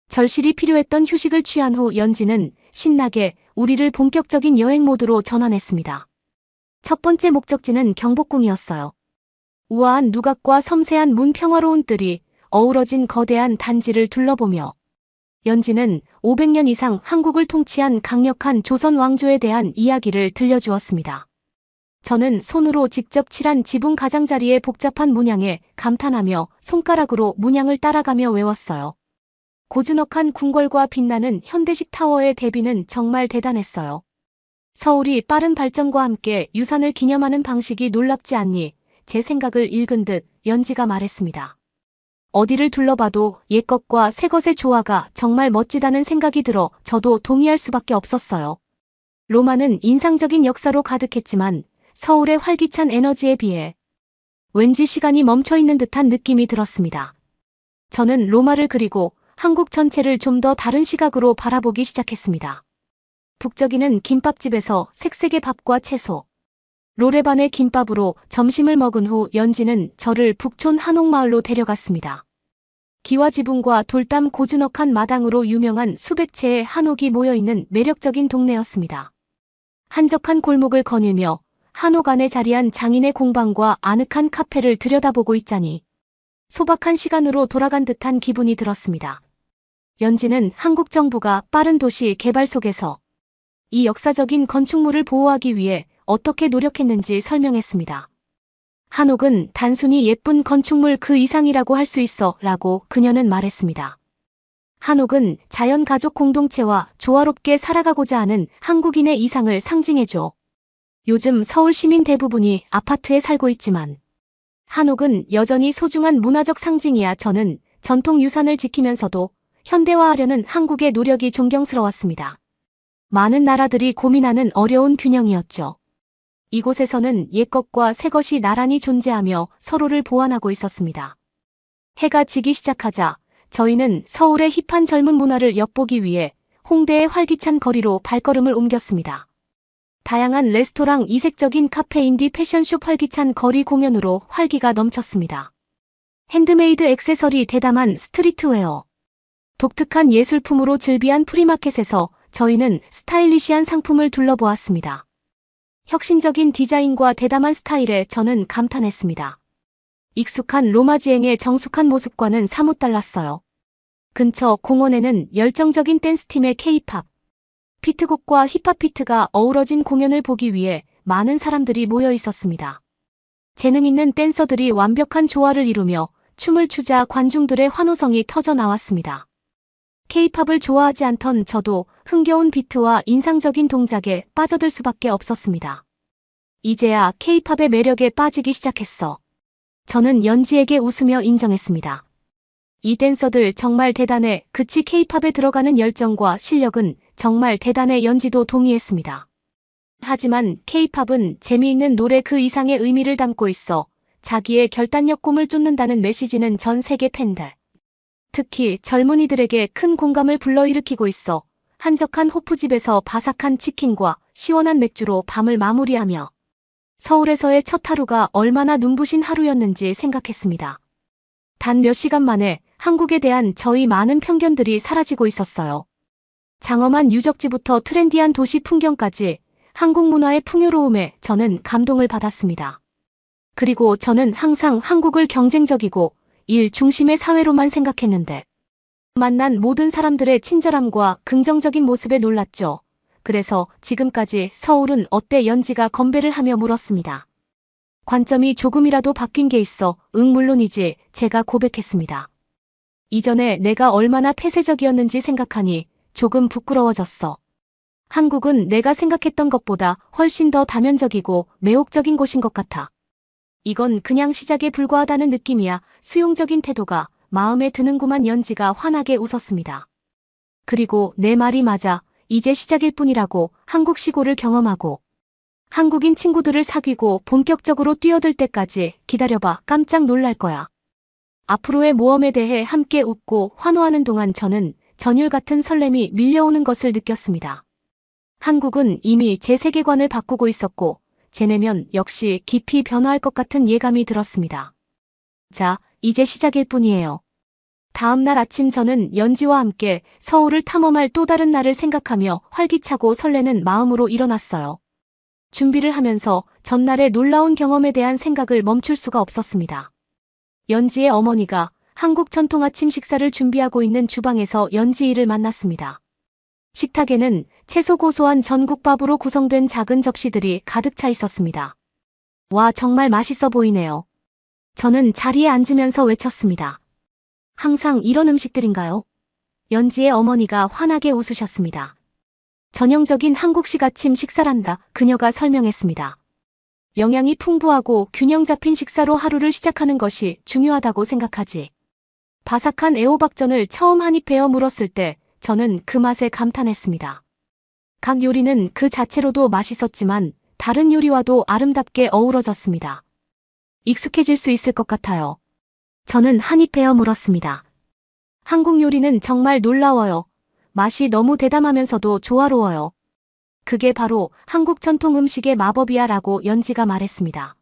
절실히 필요했던 휴식을 취한 후 연지는 신나게 우리를 본격적인 여행 모드로 전환했습니다. 첫 번째 목적지는 경복궁이었어요. 우아한 누각과 섬세한 문, 평화로운 뜰이 어우러진 거대한 단지를 둘러보며 연지는 500년 이상 한국을 통치한 강력한 조선 왕조에 대한 이야기를 들려주었습니다. 저는 손으로 직접 칠한 지붕 가장자리의 복잡한 문양에 감탄하며 손가락으로 문양을 따라가며 외웠어요. 고즈넉한 궁궐과 빛나는 현대식 타워의 대비는 정말 대단했어요. 서울이 빠른 발전과 함께 유산을 기념하는 방식이 놀랍지 않니? 제 생각을 읽은 듯 연지가 말했습니다. 어디를 둘러봐도 옛것과 새것의 조화가 정말 멋지다는 생각이 들어 저도 동의할 수밖에 없었어요. 로마는 인상적인 역사로 가득했지만 서울의 활기찬 에너지에 비해 왠지 시간이 멈춰있는 듯한 느낌이 들었습니다. 저는 로마를 그리고 한국 전체를 좀 더 다른 시각으로 바라보기 시작했습니다. 북적이는 김밥집에서 색색의 밥과 채소, 롤에반의 김밥으로 점심을 먹은 후 연지는 저를 북촌 한옥마을로 데려갔습니다. 기와 지붕과 돌담 고즈넉한 마당으로 유명한 수백 채의 한옥이 모여있는 매력적인 동네였습니다. 한적한 골목을 거닐며 한옥 안에 자리한 장인의 공방과 아늑한 카페를 들여다보고 있자니 소박한 시간으로 돌아간 듯한 기분이 들었습니다. 연지는 한국 정부가 빠른 도시 개발 속에서 이 역사적인 건축물을 보호하기 위해 어떻게 노력했는지 설명했습니다. 한옥은 단순히 예쁜 건축물 그 이상이라고 할 수 있어 라고 그녀는 말했습니다. 한옥은 자연 가족 공동체와 조화롭게 살아가고자 하는 한국인의 이상을 상징해줘. 요즘 서울 시민 대부분이 아파트에 살고 있지만 한옥은 여전히 소중한 문화적 상징이야. 저는 전통 유산을 지키면서도 현대화하려는 한국의 노력이 존경스러웠습니다. 많은 나라들이 고민하는 어려운 균형이었죠. 이곳에서는 옛것과 새것이 나란히 존재하며 서로를 보완하고 있었습니다. 해가 지기 시작하자 저희는 서울의 힙한 젊은 문화를 엿보기 위해 홍대의 활기찬 거리로 발걸음을 옮겼습니다. 다양한 레스토랑, 이색적인 카페, 인디 패션숍, 활기찬 거리 공연으로 활기가 넘쳤습니다. 핸드메이드 액세서리, 대담한 스트리트웨어, 독특한 예술품으로 즐비한 프리마켓에서 저희는 스타일리시한 상품을 둘러보았습니다. 혁신적인 디자인과 대담한 스타일에 저는 감탄했습니다. 익숙한 로마지행의 정숙한 모습과는 사뭇 달랐어요. 근처 공원에는 열정적인 댄스팀의 K-팝, 피트곡과 힙합 피트가 어우러진 공연을 보기 위해 많은 사람들이 모여 있었습니다. 재능 있는 댄서들이 완벽한 조화를 이루며 춤을 추자 관중들의 환호성이 터져 나왔습니다. K-팝을 좋아하지 않던 저도 흥겨운 비트와 인상적인 동작에 빠져들 수밖에 없었습니다. 이제야 K-팝의 매력에 빠지기 시작했어. 저는 연지에게 웃으며 인정했습니다. 이 댄서들 정말 대단해. 그치, K-팝에 들어가는 열정과 실력은 정말 대단해. 연지도 동의했습니다. 하지만 K-팝은 재미있는 노래 그 이상의 의미를 담고 있어. 자기의 결단력, 꿈을 쫓는다는 메시지는 전 세계 팬들, 특히 젊은이들에게 큰 공감을 불러일으키고 있어. 한적한 호프집에서 바삭한 치킨과 시원한 맥주로 밤을 마무리하며 서울에서의 첫 하루가 얼마나 눈부신 하루였는지 생각했습니다. 단 몇 시간 만에 한국에 대한 저희 많은 편견들이 사라지고 있었어요. 장엄한 유적지부터 트렌디한 도시 풍경까지 한국 문화의 풍요로움에 저는 감동을 받았습니다. 그리고 저는 항상 한국을 경쟁적이고 일 중심의 사회로만 생각했는데 만난 모든 사람들의 친절함과 긍정적인 모습에 놀랐죠. 그래서 지금까지 서울은 어때? 연지가 건배를 하며 물었습니다. 관점이 조금이라도 바뀐 게 있어? 응, 물론이지. 제가 고백했습니다. 이전에 내가 얼마나 폐쇄적이었는지 생각하니 조금 부끄러워졌어. 한국은 내가 생각했던 것보다 훨씬 더 다면적이고 매혹적인 곳인 것 같아. 이건 그냥 시작에 불과하다는 느낌이야. 수용적인 태도가 마음에 드는구만. 연지가 환하게 웃었습니다. 그리고 내 말이 맞아. 이제 시작일 뿐이라고. 한국 시골을 경험하고 한국인 친구들을 사귀고 본격적으로 뛰어들 때까지 기다려봐. 깜짝 놀랄 거야. 앞으로의 모험에 대해 함께 웃고 환호하는 동안 저는 전율 같은 설렘이 밀려오는 것을 느꼈습니다. 한국은 이미 제 세계관을 바꾸고 있었고 제 내면 역시 깊이 변화할 것 같은 예감이 들었습니다. 자, 이제 시작일 뿐이에요. 다음 날 아침 저는 연지와 함께 서울을 탐험할 또 다른 날을 생각하며 활기차고 설레는 마음으로 일어났어요. 준비를 하면서 전날의 놀라운 경험에 대한 생각을 멈출 수가 없었습니다. 연지의 어머니가 한국 전통 아침 식사를 준비하고 있는 주방에서 연지이를 만났습니다. 식탁에는 채소 고소한 전국밥으로 구성된 작은 접시들이 가득 차 있었습니다. 와, 정말 맛있어 보이네요. 저는 자리에 앉으면서 외쳤습니다. 항상 이런 음식들인가요? 연지의 어머니가 환하게 웃으셨습니다. 전형적인 한국식 아침 식사란다. 그녀가 설명했습니다. 영양이 풍부하고 균형 잡힌 식사로 하루를 시작하는 것이 중요하다고 생각하지. 바삭한 애호박전을 처음 한 입 베어 물었을 때 저는 그 맛에 감탄했습니다. 각 요리는 그 자체로도 맛있었지만 다른 요리와도 아름답게 어우러졌습니다. 익숙해질 수 있을 것 같아요. 저는 한 입 베어 물었습니다. 한국 요리는 정말 놀라워요. 맛이 너무 대담하면서도 조화로워요. 그게 바로 한국 전통 음식의 마법이야 라고 연지가 말했습니다.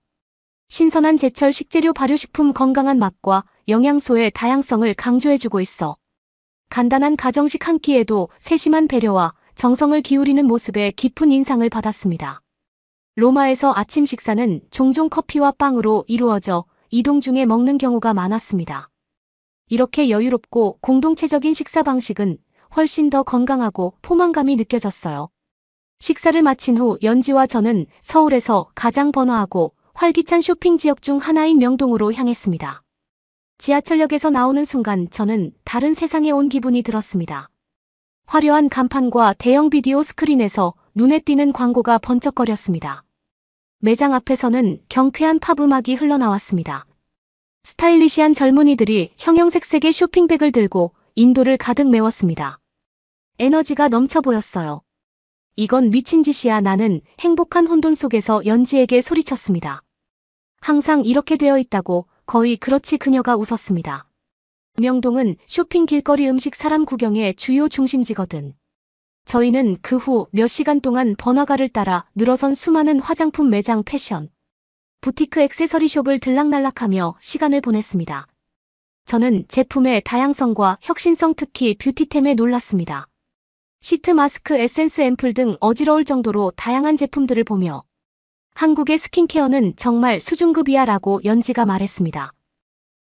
신선한 제철 식재료 발효식품 건강한 맛과 영양소의 다양성을 강조해주고 있어. 간단한 가정식 한 끼에도 세심한 배려와 정성을 기울이는 모습에 깊은 인상을 받았습니다. 로마에서 아침 식사는 종종 커피와 빵으로 이루어져 이동 중에 먹는 경우가 많았습니다. 이렇게 여유롭고 공동체적인 식사 방식은 훨씬 더 건강하고 포만감이 느껴졌어요. 식사를 마친 후 연지와 저는 서울에서 가장 번화하고 활기찬 쇼핑 지역 중 하나인 명동으로 향했습니다. 지하철역에서 나오는 순간 저는 다른 세상에 온 기분이 들었습니다. 화려한 간판과 대형 비디오 스크린에서 눈에 띄는 광고가 번쩍거렸습니다. 매장 앞에서는 경쾌한 팝 음악이 흘러나왔습니다. 스타일리시한 젊은이들이 형형색색의 쇼핑백을 들고 인도를 가득 메웠습니다. 에너지가 넘쳐 보였어요. 이건 미친 짓이야. 나는 행복한 혼돈 속에서 연지에게 소리쳤습니다. 항상 이렇게 되어 있다고. 거의 그렇지. 그녀가 웃었습니다. 명동은 쇼핑 길거리 음식 사람 구경의 주요 중심지거든. 저희는 그 후 몇 시간 동안 번화가를 따라 늘어선 수많은 화장품 매장, 패션, 부티크 액세서리숍을 들락날락하며 시간을 보냈습니다. 저는 제품의 다양성과 혁신성, 특히 뷰티템에 놀랐습니다. 시트, 마스크, 에센스, 앰플 등 어지러울 정도로 다양한 제품들을 보며 한국의 스킨케어는 정말 수준급이야 라고 연지가 말했습니다.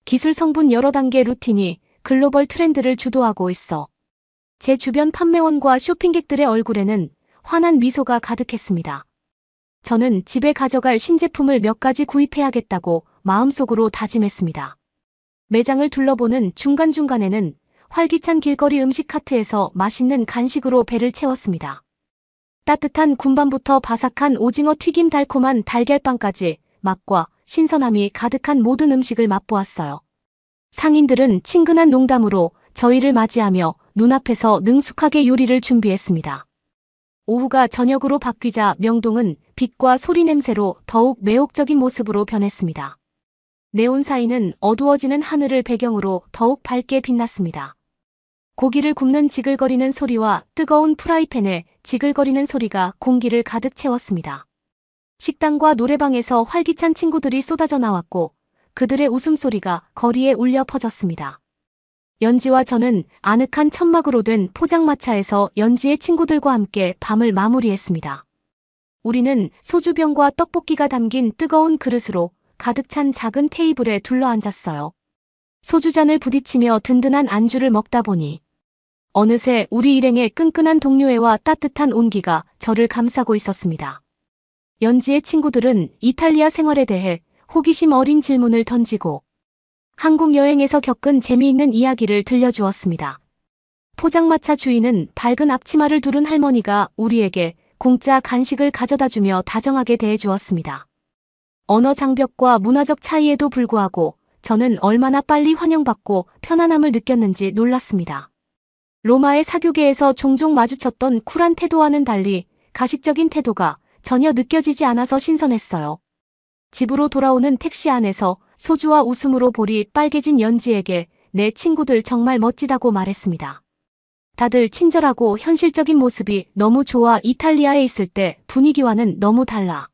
기술, 성분, 여러 단계, 루틴이 글로벌 트렌드를 주도하고 있어. 제 주변 판매원과 쇼핑객들의 얼굴에는 환한 미소가 가득했습니다. 저는 집에 가져갈 신제품을 몇 가지 구입해야겠다고 마음속으로 다짐했습니다. 매장을 둘러보는 중간중간에는 활기찬 길거리 음식 카트에서 맛있는 간식으로 배를 채웠습니다. 따뜻한 군밤부터 바삭한 오징어 튀김, 달콤한 달걀빵까지 맛과 신선함이 가득한 모든 음식을 맛보았어요. 상인들은 친근한 농담으로 저희를 맞이하며 눈앞에서 능숙하게 요리를 준비했습니다. 오후가 저녁으로 바뀌자 명동은 빛과 소리, 냄새로 더욱 매혹적인 모습으로 변했습니다. 네온 사이는 어두워지는 하늘을 배경으로 더욱 밝게 빛났습니다. 고기를 굽는 지글거리는 소리와 뜨거운 프라이팬의 지글거리는 소리가 공기를 가득 채웠습니다. 식당과 노래방에서 활기찬 친구들이 쏟아져 나왔고 그들의 웃음소리가 거리에 울려 퍼졌습니다. 연지와 저는 아늑한 천막으로 된 포장마차에서 연지의 친구들과 함께 밤을 마무리했습니다. 우리는 소주병과 떡볶이가 담긴 뜨거운 그릇으로 가득 찬 작은 테이블에 둘러앉았어요. 소주잔을 부딪히며 든든한 안주를 먹다 보니 어느새 우리 일행의 끈끈한 동료애와 따뜻한 온기가 저를 감싸고 있었습니다. 연지의 친구들은 이탈리아 생활에 대해 호기심 어린 질문을 던지고 한국 여행에서 겪은 재미있는 이야기를 들려주었습니다. 포장마차 주인은 밝은 앞치마를 두른 할머니가 우리에게 공짜 간식을 가져다주며 다정하게 대해주었습니다. 언어 장벽과 문화적 차이에도 불구하고 저는 얼마나 빨리 환영받고 편안함을 느꼈는지 놀랐습니다. 로마의 사교계에서 종종 마주쳤던 쿨한 태도와는 달리 가식적인 태도가 전혀 느껴지지 않아서 신선했어요. 집으로 돌아오는 택시 안에서 소주와 웃음으로 볼이 빨개진 연지에게 내 친구들 정말 멋지다고 말했습니다. 다들 친절하고 현실적인 모습이 너무 좋아. 이탈리아에 있을 때 분위기와는 너무 달라.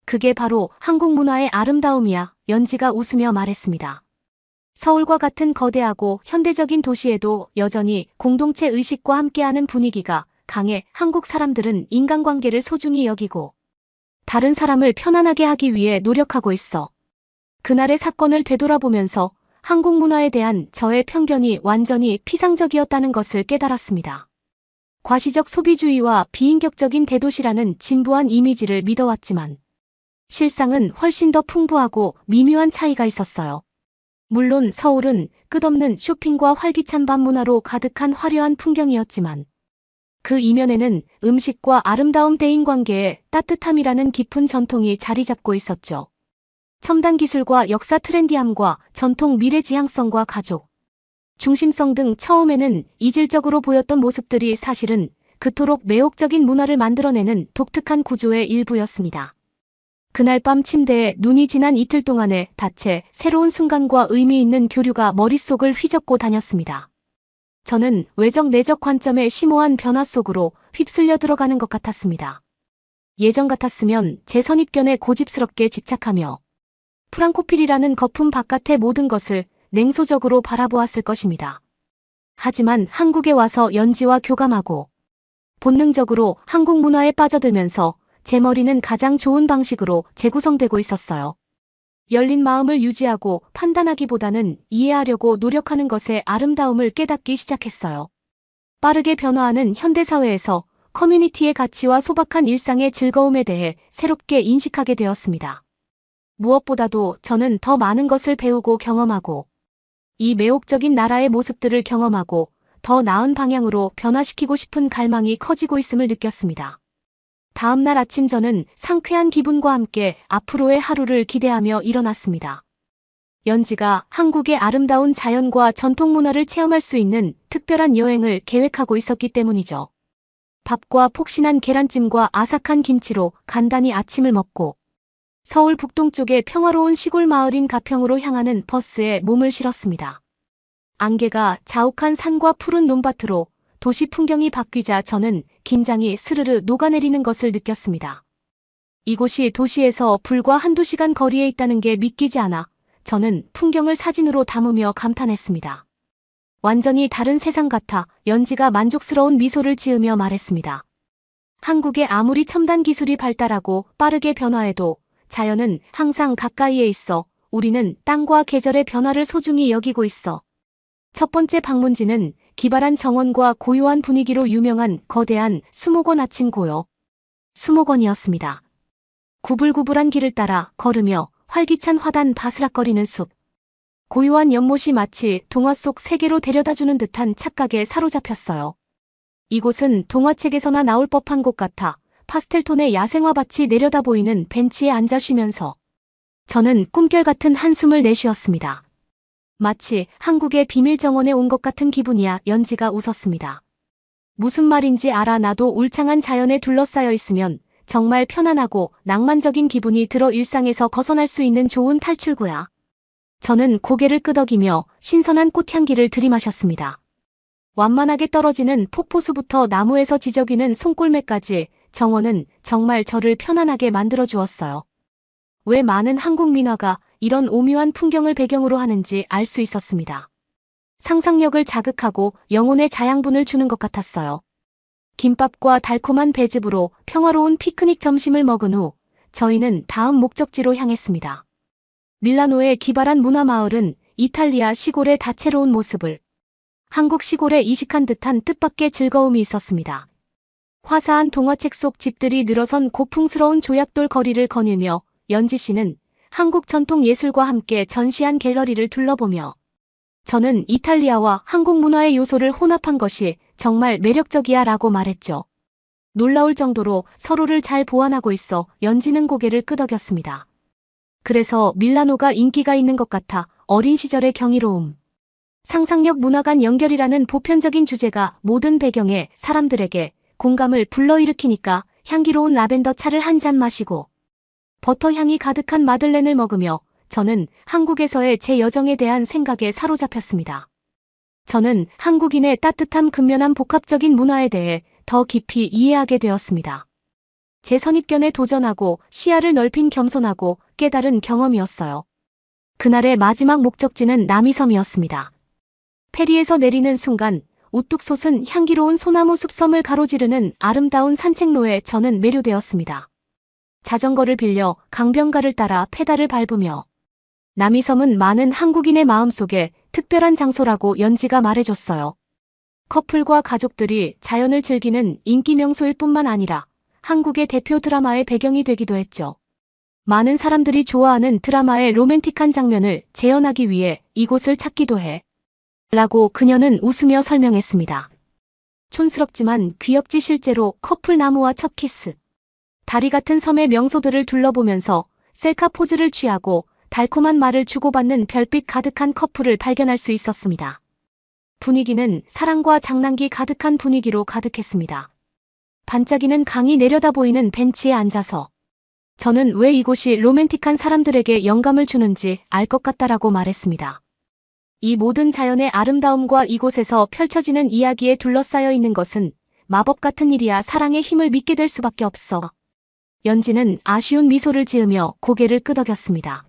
그게 바로 한국 문화의 아름다움이야. 연지가 웃으며 말했습니다. 서울과 같은 거대하고 현대적인 도시에도 여전히 공동체 의식과 함께하는 분위기가 강해. 한국 사람들은 인간관계를 소중히 여기고 다른 사람을 편안하게 하기 위해 노력하고 있어. 그날의 사건을 되돌아보면서 한국 문화에 대한 저의 편견이 완전히 피상적이었다는 것을 깨달았습니다. 과시적 소비주의와 비인격적인 대도시라는 진부한 이미지를 믿어왔지만 실상은 훨씬 더 풍부하고 미묘한 차이가 있었어요. 물론 서울은 끝없는 쇼핑과 활기찬 밤 문화로 가득한 화려한 풍경이었지만 그 이면에는 음식과 아름다움, 대인관계의 따뜻함이라는 깊은 전통이 자리 잡고 있었죠. 첨단 기술과 역사, 트렌디함과 전통, 미래, 지향성과 가족, 중심성 등 처음에는 이질적으로 보였던 모습들이 사실은 그토록 매혹적인 문화를 만들어내는 독특한 구조의 일부였습니다. 그날 밤 침대에 눈이 지난 이틀 동안의 닷새 새로운 순간과 의미 있는 교류가 머릿속을 휘젓고 다녔습니다. 저는 외적 내적 관점의 심오한 변화 속으로 휩쓸려 들어가는 것 같았습니다. 예전 같았으면 제 선입견에 고집스럽게 집착하며 프랑코필이라는 거품 바깥의 모든 것을 냉소적으로 바라보았을 것입니다. 하지만 한국에 와서 연지와 교감하고 본능적으로 한국 문화에 빠져들면서 제 머리는 가장 좋은 방식으로 재구성되고 있었어요. 열린 마음을 유지하고 판단하기보다는 이해하려고 노력하는 것의 아름다움을 깨닫기 시작했어요. 빠르게 변화하는 현대사회에서 커뮤니티의 가치와 소박한 일상의 즐거움에 대해 새롭게 인식하게 되었습니다. 무엇보다도 저는 더 많은 것을 배우고 경험하고 이 매혹적인 나라의 모습들을 경험하고 더 나은 방향으로 변화시키고 싶은 갈망이 커지고 있음을 느꼈습니다. 다음 날 아침 저는 상쾌한 기분과 함께 앞으로의 하루를 기대하며 일어났습니다. 연지가 한국의 아름다운 자연과 전통 문화를 체험할 수 있는 특별한 여행을 계획하고 있었기 때문이죠. 밥과 폭신한 계란찜과 아삭한 김치로 간단히 아침을 먹고 서울 북동쪽의 평화로운 시골 마을인 가평으로 향하는 버스에 몸을 실었습니다. 안개가 자욱한 산과 푸른 논밭으로 도시 풍경이 바뀌자 저는 긴장이 스르르 녹아내리는 것을 느꼈습니다. 이곳이 도시에서 불과 한두 시간 거리에 있다는 게 믿기지 않아 저는 풍경을 사진으로 담으며 감탄했습니다. 완전히 다른 세상 같아 연지가 만족스러운 미소를 지으며 말했습니다. 한국에 아무리 첨단 기술이 발달하고 빠르게 변화해도 자연은 항상 가까이에 있어 우리는 땅과 계절의 변화를 소중히 여기고 있어. 첫 번째 방문지는 기발한 정원과 고요한 분위기로 유명한 거대한 수목원 아침 고요 수목원이었습니다. 구불구불한 길을 따라 걸으며 활기찬 화단 바스락거리는 숲. 고요한 연못이 마치 동화 속 세계로 데려다주는 듯한 착각에 사로잡혔어요. 이곳은 동화책에서나 나올 법한 곳 같아 파스텔톤의 야생화밭이 내려다 보이는 벤치에 앉아 쉬면서 저는 꿈결 같은 한숨을 내쉬었습니다. 마치 한국의 비밀 정원에 온 것 같은 기분이야. 연지가 웃었습니다. 무슨 말인지 알아. 나도 울창한 자연에 둘러싸여 있으면 정말 편안하고 낭만적인 기분이 들어 일상에서 벗어날 수 있는 좋은 탈출구야. 저는 고개를 끄덕이며 신선한 꽃향기를 들이마셨습니다. 완만하게 떨어지는 폭포수부터 나무에서 지저귀는 손골매까지 정원은 정말 저를 편안하게 만들어 주었어요. 왜 많은 한국 민화가 이런 오묘한 풍경을 배경으로 하는지 알 수 있었습니다. 상상력을 자극하고 영혼의 자양분을 주는 것 같았어요. 김밥과 달콤한 배즙으로 평화로운 피크닉 점심을 먹은 후 저희는 다음 목적지로 향했습니다. 밀라노의 기발한 문화마을은 이탈리아 시골의 다채로운 모습을 한국 시골에 이식한 듯한 뜻밖의 즐거움이 있었습니다. 화사한 동화책 속 집들이 늘어선 고풍스러운 조약돌 거리를 거닐며 연지 씨는 한국 전통 예술과 함께 전시한 갤러리를 둘러보며 저는 이탈리아와 한국 문화의 요소를 혼합한 것이 정말 매력적이야 라고 말했죠. 놀라울 정도로 서로를 잘 보완하고 있어 연지는 고개를 끄덕였습니다. 그래서 밀라노가 인기가 있는 것 같아 어린 시절의 경이로움. 상상력 문화 간 연결이라는 보편적인 주제가 모든 배경의 사람들에게 공감을 불러일으키니까 향기로운 라벤더 차를 한 잔 마시고 버터 향이 가득한 마들렌을 먹으며 저는 한국에서의 제 여정에 대한 생각에 사로잡혔습니다. 저는 한국인의 따뜻함 근면한 복합적인 문화에 대해 더 깊이 이해하게 되었습니다. 제 선입견에 도전하고 시야를 넓힌 겸손하고 깨달은 경험이었어요. 그날의 마지막 목적지는 남이섬이었습니다. 페리에서 내리는 순간 우뚝 솟은 향기로운 소나무 숲섬을 가로지르는 아름다운 산책로에 저는 매료되었습니다. 자전거를 빌려 강변가를 따라 페달을 밟으며 남이섬은 많은 한국인의 마음속에 특별한 장소라고 연지가 말해줬어요. 커플과 가족들이 자연을 즐기는 인기 명소일 뿐만 아니라 한국의 대표 드라마의 배경이 되기도 했죠. 많은 사람들이 좋아하는 드라마의 로맨틱한 장면을 재현하기 위해 이곳을 찾기도 해. 라고 그녀는 웃으며 설명했습니다. 촌스럽지만 귀엽지 실제로 커플 나무와 첫 키스. 다리 같은 섬의 명소들을 둘러보면서 셀카 포즈를 취하고 달콤한 말을 주고받는 별빛 가득한 커플을 발견할 수 있었습니다. 분위기는 사랑과 장난기 가득한 분위기로 가득했습니다. 반짝이는 강이 내려다 보이는 벤치에 앉아서 저는 왜 이곳이 로맨틱한 사람들에게 영감을 주는지 알 것 같다라고 말했습니다. 이 모든 자연의 아름다움과 이곳에서 펼쳐지는 이야기에 둘러싸여 있는 것은 마법 같은 일이야. 사랑의 힘을 믿게 될 수밖에 없어. 연지는 아쉬운 미소를 지으며 고개를 끄덕였습니다.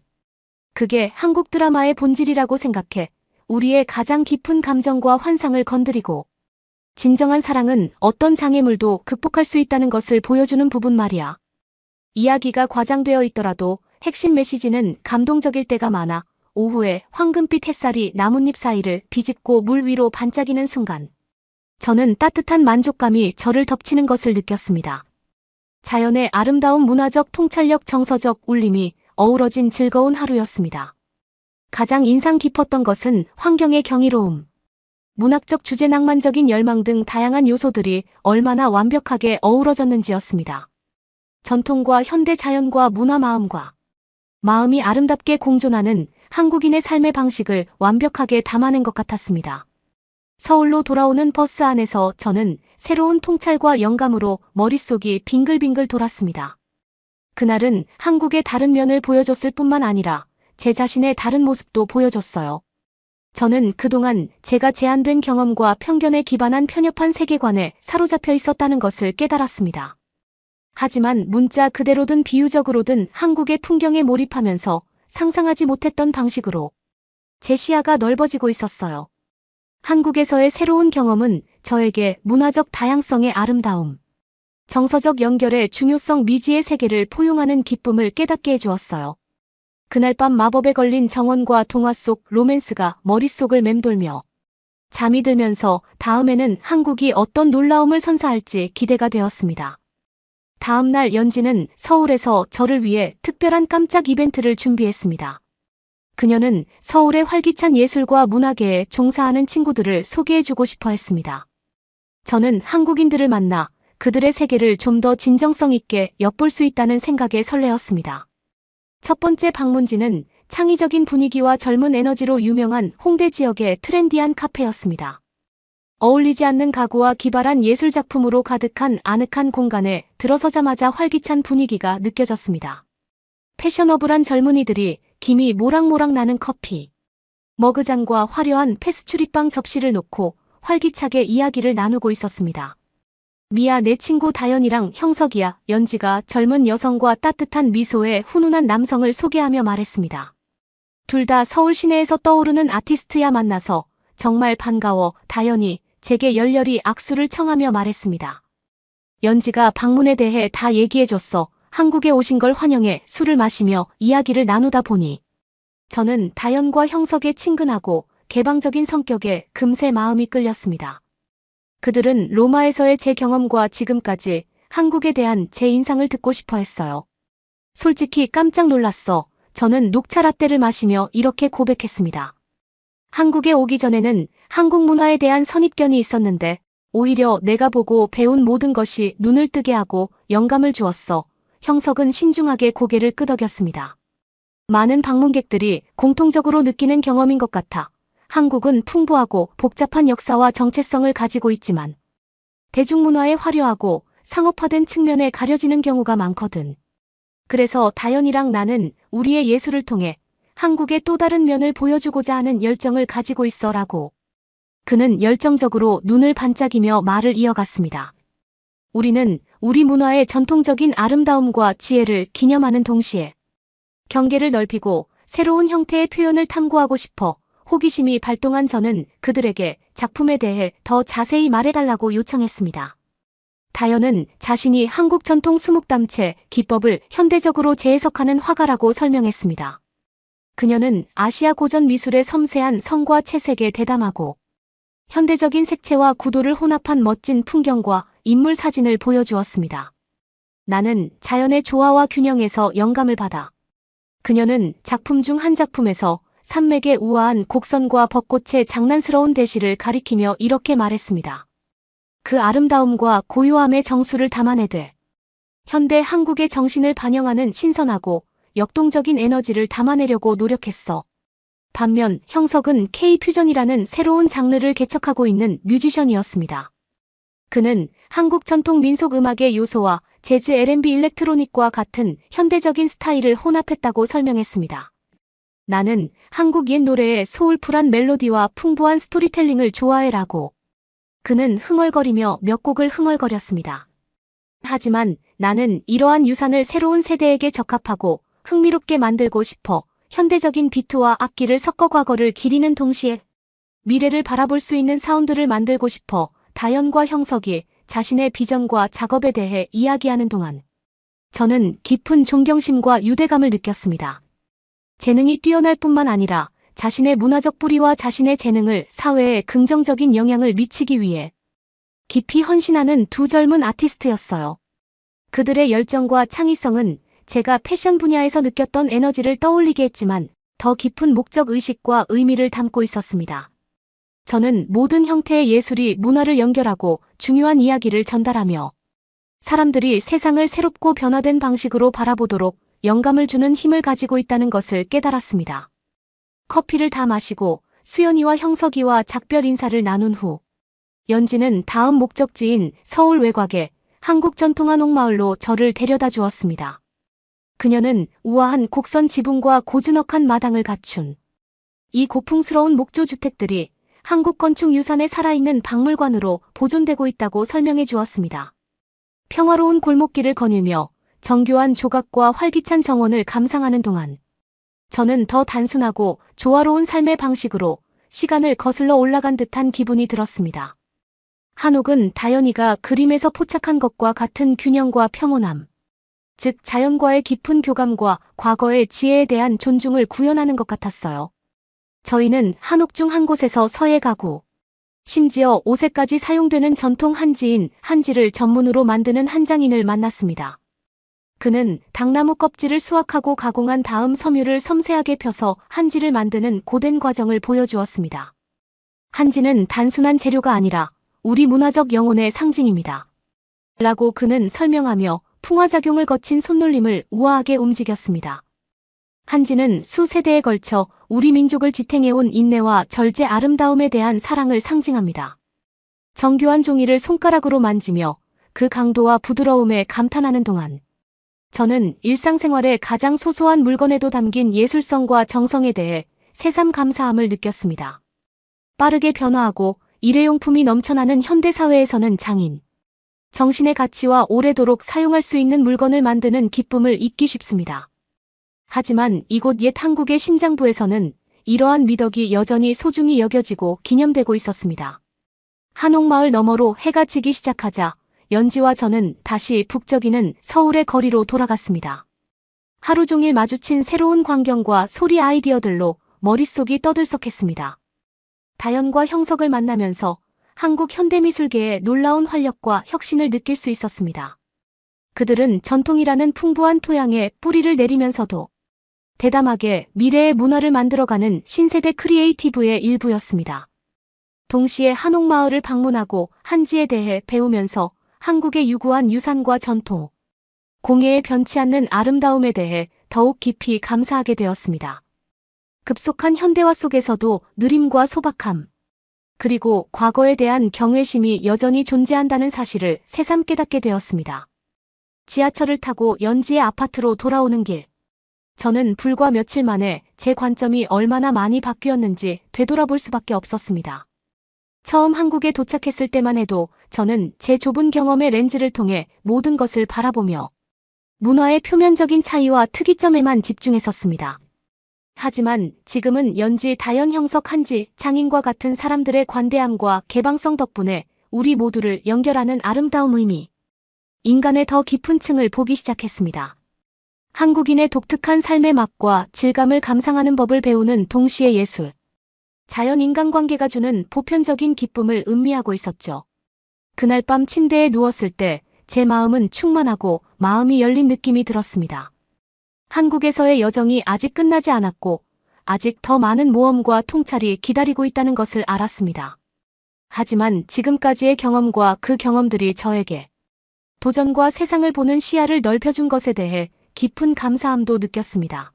그게 한국 드라마의 본질이라고 생각해. 우리의 가장 깊은 감정과 환상을 건드리고 진정한 사랑은 어떤 장애물도 극복할 수 있다는 것을 보여주는 부분 말이야. 이야기가 과장되어 있더라도 핵심 메시지는 감동적일 때가 많아. 오후에 황금빛 햇살이 나뭇잎 사이를 비집고 물 위로 반짝이는 순간 저는 따뜻한 만족감이 저를 덮치는 것을 느꼈습니다. 자연의 아름다운 문화적 통찰력 정서적 울림이 어우러진 즐거운 하루였습니다. 가장 인상 깊었던 것은 환경의 경이로움, 문학적 주제 낭만적인 열망 등 다양한 요소들이 얼마나 완벽하게 어우러졌는지였습니다. 전통과 현대 자연과 문화 마음이 아름답게 공존하는 한국인의 삶의 방식을 완벽하게 담아낸 것 같았습니다. 서울로 돌아오는 버스 안에서 저는 새로운 통찰과 영감으로 머릿속이 빙글빙글 돌았습니다. 그날은 한국의 다른 면을 보여줬을 뿐만 아니라 제 자신의 다른 모습도 보여줬어요. 저는 그동안 제가 제한된 경험과 편견에 기반한 편협한 세계관에 사로잡혀 있었다는 것을 깨달았습니다. 하지만 문자 그대로든 비유적으로든 한국의 풍경에 몰입하면서 상상하지 못했던 방식으로 제 시야가 넓어지고 있었어요. 한국에서의 새로운 경험은 저에게 문화적 다양성의 아름다움, 정서적 연결의 중요성 미지의 세계를 포용하는 기쁨을 깨닫게 해주었어요. 그날 밤 마법에 걸린 정원과 동화 속 로맨스가 머릿속을 맴돌며 잠이 들면서 다음에는 한국이 어떤 놀라움을 선사할지 기대가 되었습니다. 다음 날 연지는 서울에서 저를 위해 특별한 깜짝 이벤트를 준비했습니다. 그녀는 서울의 활기찬 예술과 문화계에 종사하는 친구들을 소개해주고 싶어 했습니다. 저는 한국인들을 만나 그들의 세계를 좀 더 진정성 있게 엿볼 수 있다는 생각에 설레었습니다. 첫 번째 방문지는 창의적인 분위기와 젊은 에너지로 유명한 홍대 지역의 트렌디한 카페였습니다. 어울리지 않는 가구와 기발한 예술작품으로 가득한 아늑한 공간에 들어서자마자 활기찬 분위기가 느껴졌습니다. 패셔너블한 젊은이들이 김이 모락모락 나는 커피, 머그잔과 화려한 페스츄리빵 접시를 놓고 활기차게 이야기를 나누고 있었습니다. 미아 내 친구 다연이랑 형석이야. 연지가 젊은 여성과 따뜻한 미소에 훈훈한 남성을 소개하며 말했습니다. 둘 다 서울 시내에서 떠오르는 아티스트야. 만나서 정말 반가워. 다연이 제게 열렬히 악수를 청하며 말했습니다. 연지가 방문에 대해 다 얘기해줬어. 한국에 오신 걸 환영해. 술을 마시며 이야기를 나누다 보니 저는 다연과 형석의 친근하고 개방적인 성격에 금세 마음이 끌렸습니다. 그들은 로마에서의 제 경험과 지금까지 한국에 대한 제 인상을 듣고 싶어 했어요. 솔직히 깜짝 놀랐어. 저는 녹차 라떼를 마시며 이렇게 고백했습니다. 한국에 오기 전에는 한국 문화에 대한 선입견이 있었는데 오히려 내가 보고 배운 모든 것이 눈을 뜨게 하고 영감을 주었어. 형석은 신중하게 고개를 끄덕였습니다. 많은 방문객들이 공통적으로 느끼는 경험인 것 같아. 한국은 풍부하고 복잡한 역사와 정체성을 가지고 있지만 대중문화의 화려하고 상업화된 측면에 가려지는 경우가 많거든. 그래서 다연이랑 나는 우리의 예술을 통해 한국의 또 다른 면을 보여주고자 하는 열정을 가지고 있어라고. 그는 열정적으로 눈을 반짝이며 말을 이어갔습니다. 우리는 우리 문화의 전통적인 아름다움과 지혜를 기념하는 동시에 경계를 넓히고 새로운 형태의 표현을 탐구하고 싶어 호기심이 발동한 저는 그들에게 작품에 대해 더 자세히 말해달라고 요청했습니다. 다연은 자신이 한국 전통 수묵담채 기법을 현대적으로 재해석하는 화가라고 설명했습니다. 그녀는 아시아 고전 미술의 섬세한 성과 채색에 대담하고 현대적인 색채와 구도를 혼합한 멋진 풍경과 인물 사진을 보여주었습니다. 나는 자연의 조화와 균형에서 영감을 받아 그녀는 작품 중 한 작품에서 산맥의 우아한 곡선과 벚꽃의 장난스러운 대시를 가리키며 이렇게 말했습니다. 그 아름다움과 고요함의 정수를 담아내되 현대 한국의 정신을 반영하는 신선하고 역동적인 에너지를 담아내려고 노력했어. 반면 형석은 K-퓨전이라는 새로운 장르를 개척하고 있는 뮤지션이었습니다. 그는 한국 전통 민속 음악의 요소와 재즈 R&B 일렉트로닉과 같은 현대적인 스타일을 혼합했다고 설명했습니다. 나는 한국 옛 노래의 소울풀한 멜로디와 풍부한 스토리텔링을 좋아해라고. 그는 흥얼거리며 몇 곡을 흥얼거렸습니다. 하지만 나는 이러한 유산을 새로운 세대에게 적합하고 흥미롭게 만들고 싶어. 현대적인 비트와 악기를 섞어 과거를 기리는 동시에 미래를 바라볼 수 있는 사운드를 만들고 싶어. 다현과 형석이 자신의 비전과 작업에 대해 이야기하는 동안 저는 깊은 존경심과 유대감을 느꼈습니다. 재능이 뛰어날 뿐만 아니라 자신의 문화적 뿌리와 자신의 재능을 사회에 긍정적인 영향을 미치기 위해 깊이 헌신하는 두 젊은 아티스트였어요. 그들의 열정과 창의성은 제가 패션 분야에서 느꼈던 에너지를 떠올리게 했지만 더 깊은 목적 의식과 의미를 담고 있었습니다. 저는 모든 형태의 예술이 문화를 연결하고 중요한 이야기를 전달하며 사람들이 세상을 새롭고 변화된 방식으로 바라보도록 영감을 주는 힘을 가지고 있다는 것을 깨달았습니다. 커피를 다 마시고 수연이와 형석이와 작별 인사를 나눈 후 연지는 다음 목적지인 서울 외곽의 한국 전통 한옥마을로 저를 데려다 주었습니다. 그녀는 우아한 곡선 지붕과 고즈넉한 마당을 갖춘 이 고풍스러운 목조 주택들이 한국 건축 유산의 살아있는 박물관으로 보존되고 있다고 설명해 주었습니다. 평화로운 골목길을 거닐며 정교한 조각과 활기찬 정원을 감상하는 동안 저는 더 단순하고 조화로운 삶의 방식으로 시간을 거슬러 올라간 듯한 기분이 들었습니다. 한옥은 다현이가 그림에서 포착한 것과 같은 균형과 평온함, 즉 자연과의 깊은 교감과 과거의 지혜에 대한 존중을 구현하는 것 같았어요. 저희는 한옥 중 한 곳에서 서예 가구, 심지어 옷에까지 사용되는 전통 한지인 한지를 전문으로 만드는 한장인을 만났습니다. 그는 당나무 껍질을 수확하고 가공한 다음 섬유를 섬세하게 펴서 한지를 만드는 고된 과정을 보여주었습니다. 한지는 단순한 재료가 아니라 우리 문화적 영혼의 상징입니다. 라고 그는 설명하며 풍화작용을 거친 손놀림을 우아하게 움직였습니다. 한지는 수세대에 걸쳐 우리 민족을 지탱해온 인내와 절제 아름다움에 대한 사랑을 상징합니다. 정교한 종이를 손가락으로 만지며 그 강도와 부드러움에 감탄하는 동안 저는 일상생활의 가장 소소한 물건에도 담긴 예술성과 정성에 대해 새삼 감사함을 느꼈습니다. 빠르게 변화하고 일회용품이 넘쳐나는 현대사회에서는 장인, 정신의 가치와 오래도록 사용할 수 있는 물건을 만드는 기쁨을 잊기 쉽습니다. 하지만 이곳 옛 한국의 심장부에서는 이러한 미덕이 여전히 소중히 여겨지고 기념되고 있었습니다. 한옥마을 너머로 해가 지기 시작하자 연지와 저는 다시 북적이는 서울의 거리로 돌아갔습니다. 하루 종일 마주친 새로운 광경과 소리 아이디어들로 머릿속이 떠들썩했습니다. 다현과 형석을 만나면서 한국 현대미술계의 놀라운 활력과 혁신을 느낄 수 있었습니다. 그들은 전통이라는 풍부한 토양에 뿌리를 내리면서도 대담하게 미래의 문화를 만들어가는 신세대 크리에이티브의 일부였습니다. 동시에 한옥마을을 방문하고 한지에 대해 배우면서 한국의 유구한 유산과 전통, 공예의 변치 않는 아름다움에 대해 더욱 깊이 감사하게 되었습니다. 급속한 현대화 속에서도 느림과 소박함, 그리고 과거에 대한 경외심이 여전히 존재한다는 사실을 새삼 깨닫게 되었습니다. 지하철을 타고 연지의 아파트로 돌아오는 길, 저는 불과 며칠 만에 제 관점이 얼마나 많이 바뀌었는지 되돌아볼 수밖에 없었습니다. 처음 한국에 도착했을 때만 해도 저는 제 좁은 경험의 렌즈를 통해 모든 것을 바라보며 문화의 표면적인 차이와 특이점에만 집중했었습니다. 하지만 지금은 연지, 다현, 형석, 한지, 장인과 같은 사람들의 관대함과 개방성 덕분에 우리 모두를 연결하는 아름다움 의미, 인간의 더 깊은 층을 보기 시작했습니다. 한국인의 독특한 삶의 맛과 질감을 감상하는 법을 배우는 동시에 예술, 자연 인간관계가 주는 보편적인 기쁨을 음미하고 있었죠. 그날 밤 침대에 누웠을 때 제 마음은 충만하고 마음이 열린 느낌이 들었습니다. 한국에서의 여정이 아직 끝나지 않았고 아직 더 많은 모험과 통찰이 기다리고 있다는 것을 알았습니다. 하지만 지금까지의 경험과 그 경험들이 저에게 도전과 세상을 보는 시야를 넓혀준 것에 대해 깊은 감사함도 느꼈습니다.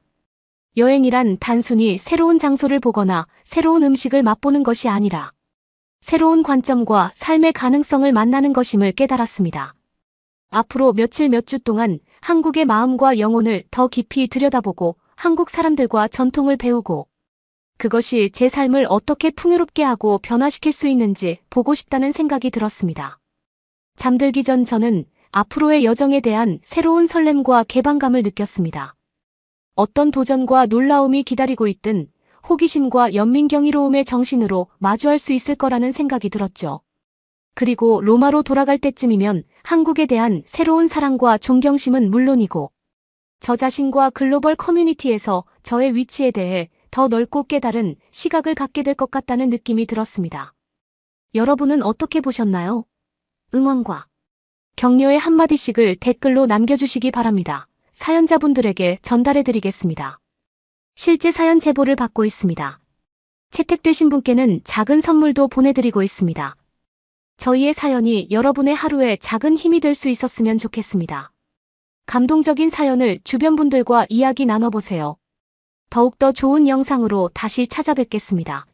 여행이란 단순히 새로운 장소를 보거나 새로운 음식을 맛보는 것이 아니라 새로운 관점과 삶의 가능성을 만나는 것임을 깨달았습니다. 앞으로 며칠 몇 주 동안 한국의 마음과 영혼을 더 깊이 들여다보고 한국 사람들과 전통을 배우고 그것이 제 삶을 어떻게 풍요롭게 하고 변화시킬 수 있는지 보고 싶다는 생각이 들었습니다. 잠들기 전 저는 앞으로의 여정에 대한 새로운 설렘과 개방감을 느꼈습니다. 어떤 도전과 놀라움이 기다리고 있든 호기심과 연민경이로움의 정신으로 마주할 수 있을 거라는 생각이 들었죠. 그리고 로마로 돌아갈 때쯤이면 한국에 대한 새로운 사랑과 존경심은 물론이고 저 자신과 글로벌 커뮤니티에서 저의 위치에 대해 더 넓고 깨달은 시각을 갖게 될 것 같다는 느낌이 들었습니다. 여러분은 어떻게 보셨나요? 응원과 격려의 한마디씩을 댓글로 남겨주시기 바랍니다. 사연자분들에게 전달해드리겠습니다. 실제 사연 제보를 받고 있습니다. 채택되신 분께는 작은 선물도 보내드리고 있습니다. 저희의 사연이 여러분의 하루에 작은 힘이 될 수 있었으면 좋겠습니다. 감동적인 사연을 주변 분들과 이야기 나눠보세요. 더욱더 좋은 영상으로 다시 찾아뵙겠습니다.